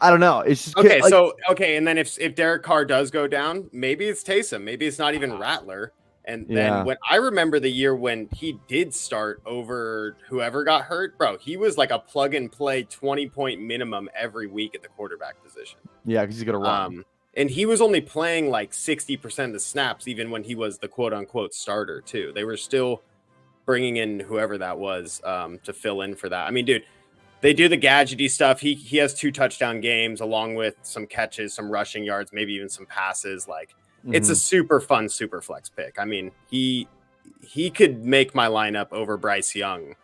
I don't know. It's just okay, like, and then if Derek Carr does go down, maybe it's Taysom. Maybe it's not even Rattler. And then Yeah. when I remember the year when he did start over whoever got hurt, bro, he was like a plug and play 20-point minimum every week at the quarterback position. yeah, because he's gonna run. And he was only playing like 60% of the snaps, even when he was the quote unquote starter too. They were still bringing in whoever that was to fill in for that. I mean, dude, they do the gadgety stuff. He has 2 touchdown games along with some catches, some rushing yards, maybe even some passes. Like it's a super fun super flex pick. I mean, he could make my lineup over Bryce Young,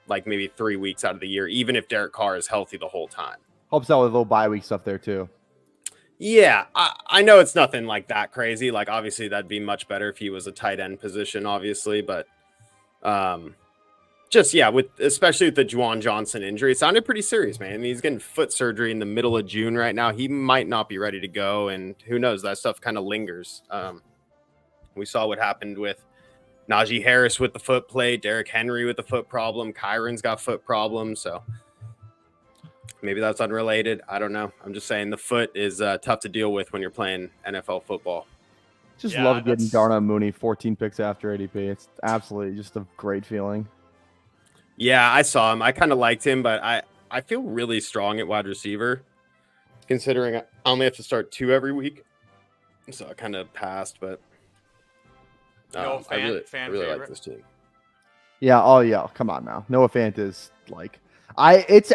like maybe 3 weeks out of the year, even if Derek Carr is healthy the whole time. Helps out with a little bye week stuff there too. Yeah, I know it's nothing like that crazy. Like obviously that'd be much better if he was a tight end position, obviously, but just yeah, especially with the Juwan Johnson injury, it sounded pretty serious, man. I mean, he's getting foot surgery in the middle of June right now. He might not be ready to go, and who knows? That stuff kind of lingers. We saw what happened with Najee Harris with the foot plate, Derrick Henry with the foot problem, Kyron's got foot problems, so maybe that's unrelated. I don't know. I'm just saying the foot is tough to deal with when you're playing NFL football. Just Yeah, love getting that's- Darnell Mooney 14 picks after ADP. It's absolutely just a great feeling. Yeah, I saw him. I kind of liked him, but I feel really strong at wide receiver, considering I only have to start 2 every week. So I kind of passed, but Oh, No I really fan like favorite? this team. Yeah. Oh yeah. Come on now. Noah Fant is like, it's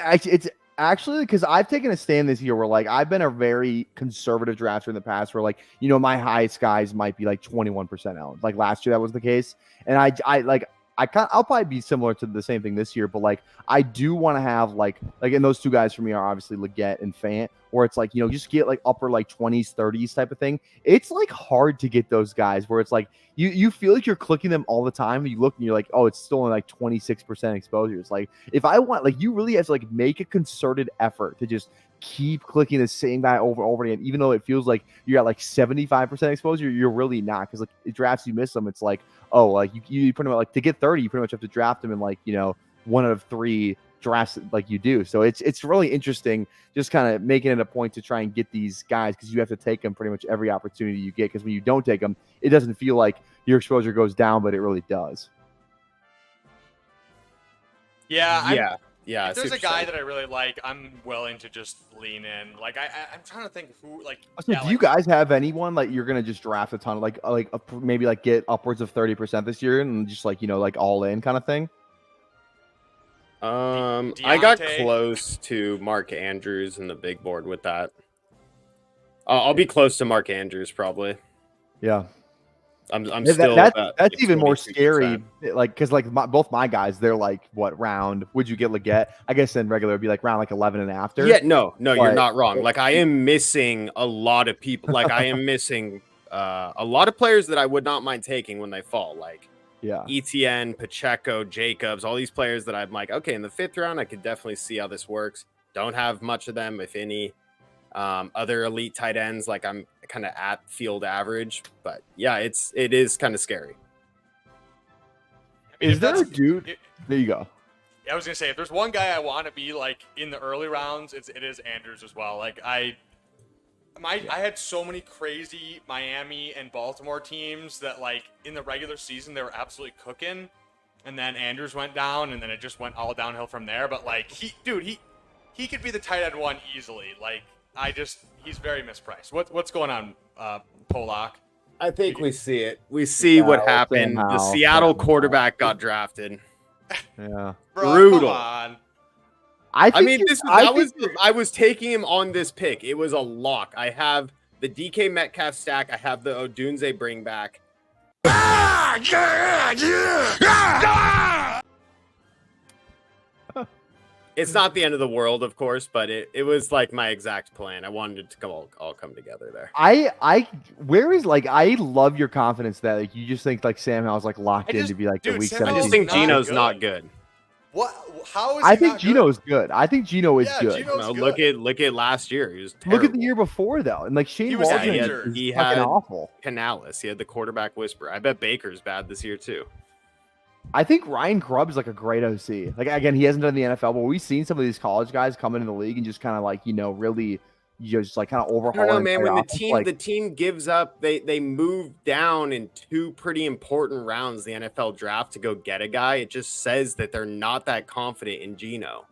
actually because I've taken a stand this year where like I've been a very conservative drafter in the past where like, you know, my highest guys might be like 21% owned. Like last year that was the case. And I'll probably be similar to the same thing this year, but like I do want to have like and those 2 guys for me are obviously Leggett and Fant, where it's like, you know, just get like upper like 20s, 30s type of thing. It's like hard to get those guys where it's like you feel like you're clicking them all the time. And you look and you're like, oh, it's still only like 26% exposure. It's like if I want, like, you really have to like make a concerted effort to just keep clicking the same guy over and over again, even though it feels like you're at like 75% exposure. You're really not, because like it drafts you miss them. It's like, oh, like you pretty much like to get 30, you pretty much have to draft them in like, you know, 1 out of 3 drafts like you do. So it's really interesting, just kind of making it a point to try and get these guys, because you have to take them pretty much every opportunity you get. Because when you don't take them, it doesn't feel like your exposure goes down, but it really does. Yeah. Yeah. If there's a super guy psyched. that I really like, I'm willing to just lean in. Like I'm trying to think who like. So yeah, do you like, guys have anyone like you're gonna just draft a ton of maybe like get upwards of 30% this year and just like like all in kind of thing? I got Deontay? close to Mark Andrews in the big board with that. I'll be close to Mark Andrews probably. Yeah. I'm Yeah, still that's like even more 22%. scary, like because like both my guys, they're like, what round would you get Leggett? I guess in regular it'd be like round like 11 and after. Yeah, no, you're But- not wrong. Like I am missing a lot of people. Like I am missing a lot of players that I would not mind taking when they fall. Like Yeah. ETN, Pacheco, Jacobs, all these players that I'm like, okay, in the 5th round, I could definitely see how this works. Don't have much of them, if any. Other elite tight ends, like I'm kind of at field average, but yeah, it is kind of scary. I mean, Is if there a that's- dude? it- There you go. I was gonna say, if there's one guy I want to be like in the early rounds, it is Andrews as well. Like I had so many crazy Miami and Baltimore teams that like in the regular season they were absolutely cooking, and then Andrews went down, and then it just went all downhill from there. But like he could be the tight end one easily. Like he's very mispriced. What's going on, Polak? I think we see it. We see what Sam happened. The Howell. Seattle Sam quarterback got drafted. Yeah. Bro, Brutal. Come on. I mean, I I was taking him on this pick. It was a lock. I have the DK Metcalf stack. I have the Odunze bring back. It's not the end of the world, of course, but it was like my exact plan. I wanted it to all come together there. where is like I love your confidence that like you just think like Sam Howell's like locked in to be like the dude, week Sam 17. I Howell's just think not Geno's good. not good. What? How is I he think not Gino good? is good. I think Gino is Yeah, good. Gino's No, good. look at last year. He was Look at the terrible. year before though, and like Shane He was Waldron injured. is He fucking had- awful. Canales. He had the quarterback whisper. I bet Baker's bad this year too. I think Ryan Grubb is like a great OC. Like again, he hasn't done the NFL, but we've seen some of these college guys come into the league and just kind of like really just like kind of I overhaul. don't know, an man. entire When offense, the team gives up, they move down in 2 pretty important rounds the NFL draft to go get a guy. It just says that they're not that confident in Geno.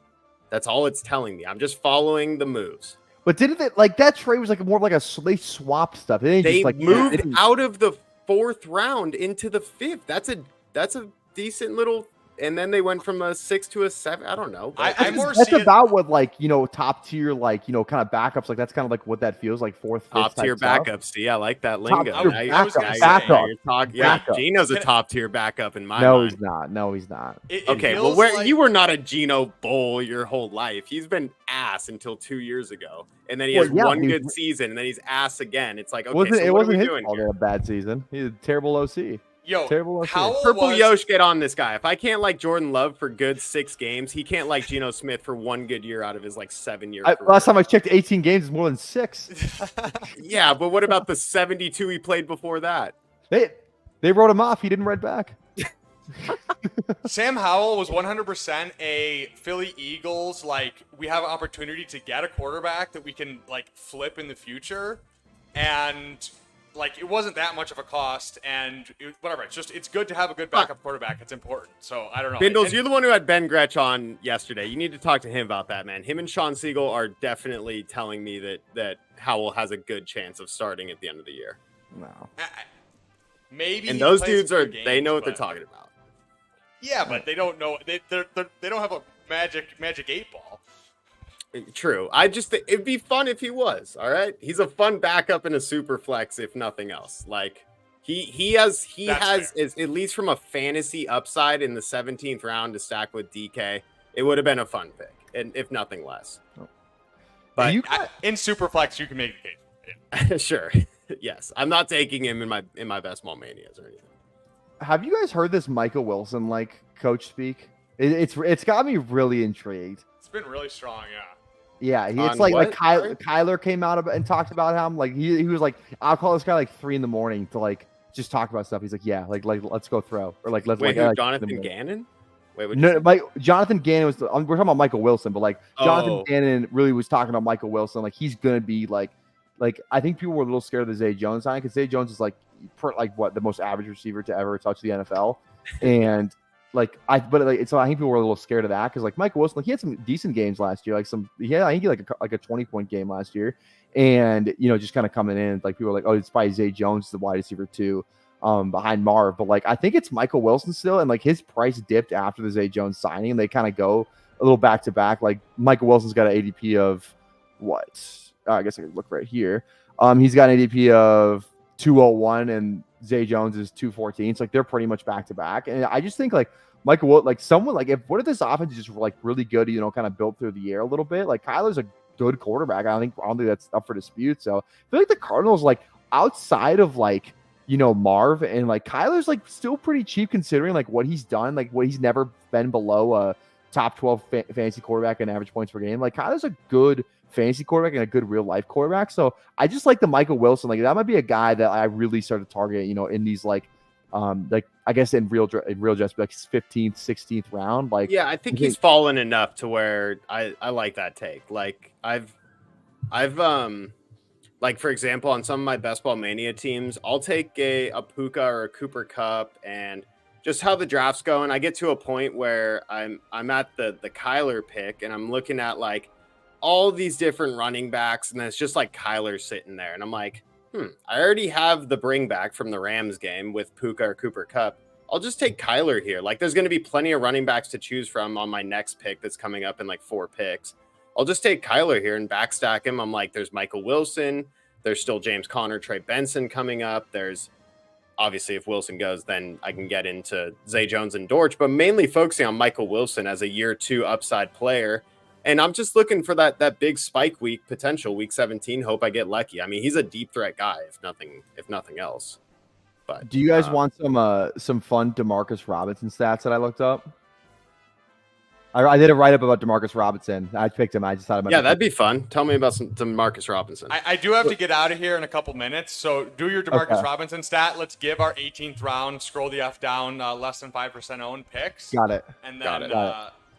That's all it's telling me. I'm just following the moves. But didn't they like that trade was like more of like they swapped stuff. They didn't They just like moved didn't- out of the 4th round into the 5th. That's a decent little. And then they went from a 6 to a 7. I don't know. I That's, more that's see it- about what like top tier like kind of backups like that's kind of like what that feels like fourth fifth top tier type stuff. backups. See, I like that Top lingo. tier Now you- I was gonna now say- you're- backup. you're talking- yeah, Backup. Geno's a Can I- top tier backup in my No, mind. he's not. No, he's not. It Okay, well, feels where like- you were not a Geno Bull your whole life. He's been ass until 2 years ago, and then he Well, has yeah, one he was- good season, and then he's ass again. It's like, okay, It so wasn't what are we his doing fault. They here? had a bad season. He's a terrible OC. Yo, Terrible OC. Howell Purple was, Yosh, get on this guy. If I can't like Jordan Love for good 6 games, he can't like Geno Smith for 1 good year out of his like 7-year career. Last time I checked, 18 games is more than 6. Yeah, but what about the 72 he played before that? They wrote him off. He didn't write back. Sam Howell was 100% a Philly Eagles. Like, we have an opportunity to get a quarterback that we can like flip in the future, and like it wasn't that much of a cost. And whatever, it's good to have a good backup quarterback. It's important. So I don't know. Bindles, And- you're the one who had Ben Gretch on yesterday. You need to talk to him about that, man. Him and Sean Siegel are definitely telling me that Howell has a good chance of starting at the end of the year. No. maybe. And he those plays dudes a are few they know what games, they're but- talking about. Yeah, but they don't know. They don't have a magic 8-ball. True. I just think it'd be fun if he was. All right, he's a fun backup in a super flex, if nothing else. Like he has That's at least from a fantasy upside in the 17th round to stack with DK. It would have been a fun pick, and if nothing less. But you In Superflex, you can make the case. sure, yes, I'm not taking him in my best ball manias or anything. have you guys heard this Michael Wilson like coach speak? It's got me really intrigued. It's been really strong, yeah. Yeah, it's On like what? Kyler came out and talked about him. Like he was like, I'll call this guy like 3 a.m. to like just talk about stuff. He's like, yeah, like let's go throw or like let's Wait, like, who, Jonathan the- Gannon? Wait, what'd you say? No, Jonathan Gannon was. We're talking about Michael Wilson, but like Jonathan Oh. Gannon really was talking about Michael Wilson. Like he's gonna be like I think people were a little scared of the Zay Jones sign because Zay Jones is like what the most average receiver to ever touch the NFL, and so I think people were a little scared of that because like Michael Wilson, like he had some decent games last year, I think he had like a 20-point game last year, and just kind of coming in like people were like, oh, it's probably Zay Jones, the wide receiver too. Behind Marv, but like I think it's Michael Wilson still, and like his price dipped after the Zay Jones signing, and they kind of go a little back to back. Like Michael Wilson's got an ADP of what? I guess I could look right here. He's got an ADP of 201, and Zay Jones is 214. So like they're pretty much back to back, and I just think like Michael Wilson, like someone like what if this offense is just like really good, kind of built through the air a little bit. Like Kyler's a good quarterback. I don't think that's up for dispute. So I feel like the Cardinals, like outside of like Marv and like Kyler's like still pretty cheap considering like what he's done, like what he's never been below a top 12 fantasy quarterback in average points per game. Like Kyler's a good fantasy quarterback and a good real life quarterback. So I just like the Michael Wilson. Like that might be a guy that I really started to target, in these like I guess in real just like 15th, 16th round. Like yeah, I think he's fallen enough to where I like that take. Like I've like, for example, on some of my Best Ball Mania teams, I'll take a Puka or a Cooper Kupp, and just how the draft's going, I get to a point where I'm at the Kyler pick, and I'm looking at like all these different running backs, and it's just like Kyler sitting there, and I'm like, I already have the bring back from the Rams game with Puka or Cooper Kupp. I'll just take Kyler here. Like, there's going to be plenty of running backs to choose from on my next pick that's coming up in like 4 picks. I'll just take Kyler here and backstack him. I'm like, there's Michael Wilson. There's still James Conner, Trey Benson coming up. There's obviously, if Wilson goes, then I can get into Zay Jones and Dortch, but mainly focusing on Michael Wilson as a year 2 upside player. And I'm just looking for that big spike week potential, week 17. Hope I get lucky. I mean, he's a deep threat guy, if nothing else. But do you guys want some fun DeMarcus Robinson stats that I looked up? I did a write-up about DeMarcus Robinson. I picked him. I just thought about that'd be fun. Tell me about some DeMarcus Robinson. I do have to get out of here in a couple minutes, so do your DeMarcus Robinson stat. Let's give our 18th round, scroll the F down, less than 5% owned picks. Got it. And then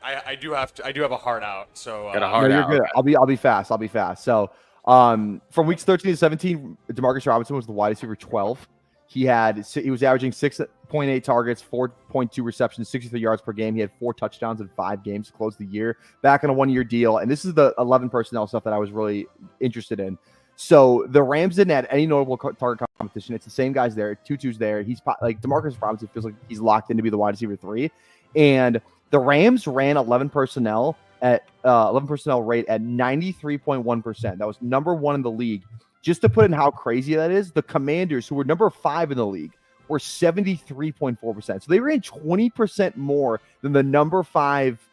I do have a heart out. So got a heart out. You're good. Okay. I'll be fast. So from weeks 13 to 17, DeMarcus Robinson was the wide receiver 12. He was averaging 6.8 targets, 4.2 receptions, 63 yards per game. He had 4 touchdowns in 5 games to close the year, back on a 1-year deal. And this is the 11 personnel stuff that I was really interested in. So the Rams didn't add any notable target competition. It's the same guys there. Tutu's there. He's like DeMarcus Robinson feels like he's locked in to be the wide receiver 3. And the Rams ran 11 personnel rate at 93.1%. That was number 1 in the league. Just to put in how crazy that is, the Commanders, who were number 5 in the league, were 73.4%. So they ran 20% more than the number 5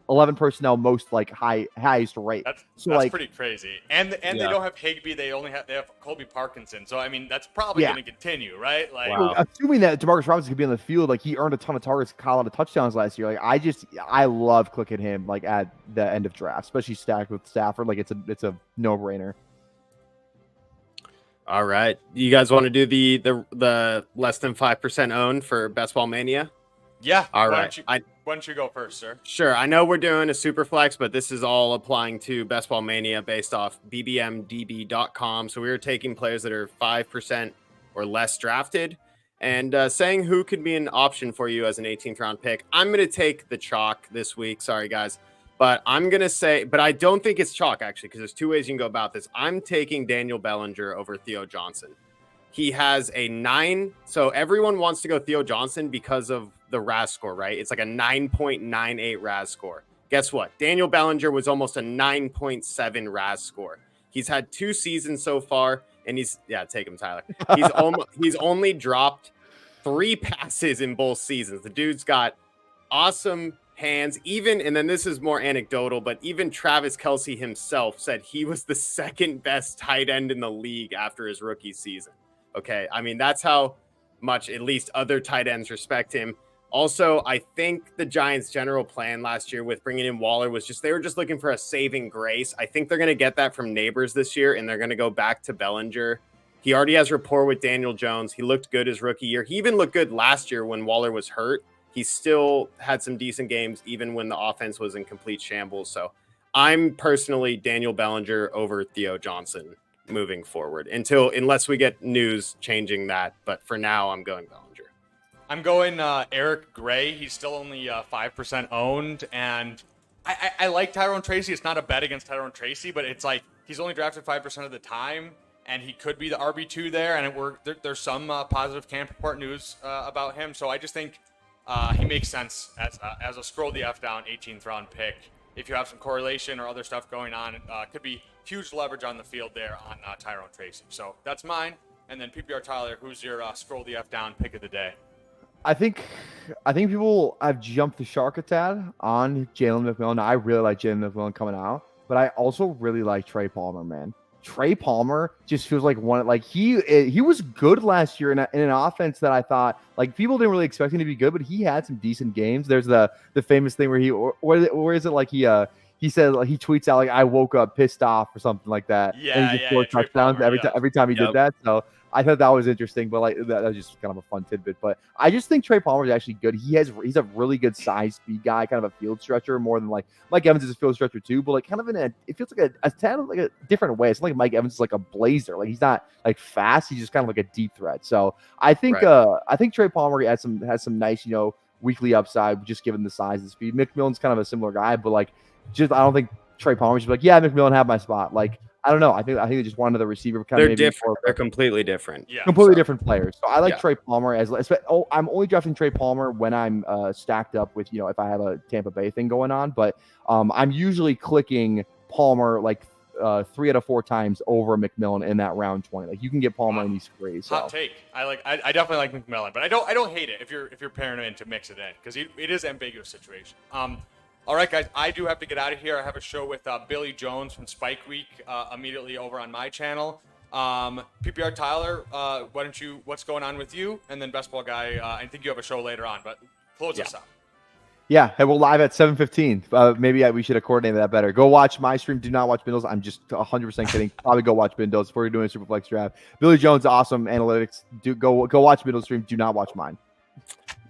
11 personnel most like highest rate. That's like, pretty crazy. And they don't have Higbee. They have Colby Parkinson. So I mean, that's probably going to continue, right? Like, assuming that DeMarcus Robinson could be on the field, like he earned a ton of targets, caught a lot of touchdowns last year. Like I love clicking him like at the end of draft, especially stacked with Stafford. Like it's a no brainer. All right. You guys want to do the less than 5% owned for Best Ball Mania? Yeah. All right. Why don't you go first, sir? Sure. I know we're doing a super flex, but this is all applying to Best Ball Mania based off bbmdb.com. So we were taking players that are 5% or less drafted and saying who could be an option for you as an 18th round pick. I'm going to take the chalk this week. Sorry, guys. But I'm going to say, but I don't think it's chalk, actually, because there's 2 ways you can go about this. I'm taking Daniel Bellinger over Theo Johnson. He has a 9. So everyone wants to go Theo Johnson because of the RAS score, right? It's like a 9.98 RAS score. Guess what? Daniel Bellinger was almost a 9.7 RAS score. He's had 2 seasons so far, and take him, Tyler. He's only dropped 3 passes in both seasons. The dude's got awesome hands, and then this is more anecdotal, but even Travis Kelce himself said he was the 2nd best tight end in the league after his rookie season. Okay. I mean, that's how much at least other tight ends respect him. Also, I think the Giants' general plan last year with bringing in Waller was they were just looking for a saving grace. I think they're going to get that from Neighbors this year, and they're going to go back to Bellinger. He already has rapport with Daniel Jones. He looked good his rookie year. He even looked good last year when Waller was hurt. he still had some decent games, even when the offense was in complete shambles. So I'm personally Daniel Bellinger over Theo Johnson moving forward unless we get news changing that. But for now, I'm going Bellinger. I'm going Eric Gray. He's still only 5% owned, and I like Tyrone Tracy. It's not a bet against Tyrone Tracy, but it's like he's only drafted 5% of the time, and he could be the RB2 there. And there's some positive camp report news about him, so I just think he makes sense as a scroll the F down 18th round pick. If you have some correlation or other stuff going on, it could be huge leverage on the field there on Tyrone Tracy. So that's mine. And then PPR Tyler, who's your scroll the F down pick of the day? I think people have jumped the shark a tad on Jalen McMillan. I really like Jalen McMillan coming out, but I also really like Trey Palmer, man. Trey Palmer just feels like he was good last year in an offense that I thought like people didn't really expect him to be good, but he had some decent games. There's the famous thing where where is it like he said like he tweets out like I woke up pissed off or something like that. Yeah, and he just scored touchdowns every time he did that. So I thought that was interesting, but like that was just kind of a fun tidbit. But I just think Trey Palmer is actually good. He's a really good size speed guy, kind of a field stretcher more than like Mike Evans is a field stretcher too, but like kind of it feels like a kind of like a different way. It's not like Mike Evans is like a blazer. Like he's not like fast. He's just kind of like a deep threat. So I think Trey Palmer has some nice, weekly upside just given the size and speed. McMillan's kind of a similar guy, but like I don't think Trey Palmer should be like, yeah, McMillan have my spot. Like I don't know. I think they just wanted the receiver. They're different. They're completely different. Yeah, completely different players. So I like Trey Palmer I'm only drafting Trey Palmer when I'm stacked up with if I have a Tampa Bay thing going on. But I'm usually clicking Palmer like 3 out of 4 times over McMillan in that round 20. Like you can get Palmer in these threes. So. Hot take. I definitely like McMillan, but I don't hate it if you're pairing him in to mix it in because it is an ambiguous situation. All right, guys, I do have to get out of here. I have a show with Billy Jones from Spike Week immediately over on my channel. PPR Tyler, what's going on with you? And then Best Ball Guy, I think you have a show later on, but close us out. Yeah, and we're live at 7:15. Maybe we should have coordinated that better. Go watch my stream. Do not watch Bindles. I'm just 100% kidding. Probably go watch Bindles before you're doing a Superflex draft. Billy Jones, awesome analytics. Go watch Bindles stream. Do not watch mine.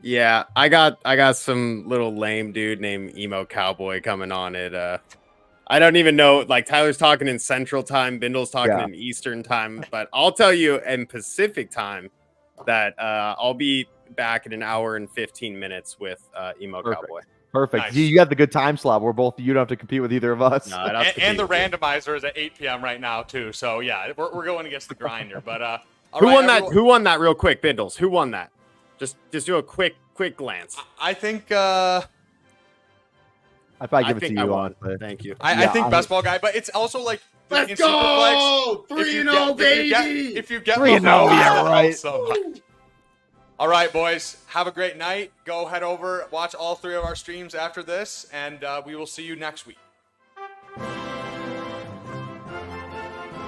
Yeah, I got some little lame dude named Emo Cowboy coming on it. I don't even know. Like Tyler's talking in Central Time, Bindle's talking in Eastern Time, but I'll tell you in Pacific Time that I'll be back in an hour and 15 minutes with Emo Cowboy. Perfect. Nice. You got the good time slot where you don't have to compete with either of us. No, and the randomizer is at 8 p.m. right now too. So yeah, we're going against the grinder. But who won that? Who won that? Real quick, Bindles. Who won that? Just do a quick glance. I think I'd probably give it to you. Honestly. Thank you. I think Best Ball Guy, but it's also like let's go 3-0, baby. If you get 3-0, yeah, right. So much. All right, boys. Have a great night. Go head over, watch all 3 of our streams after this, and we will see you next week.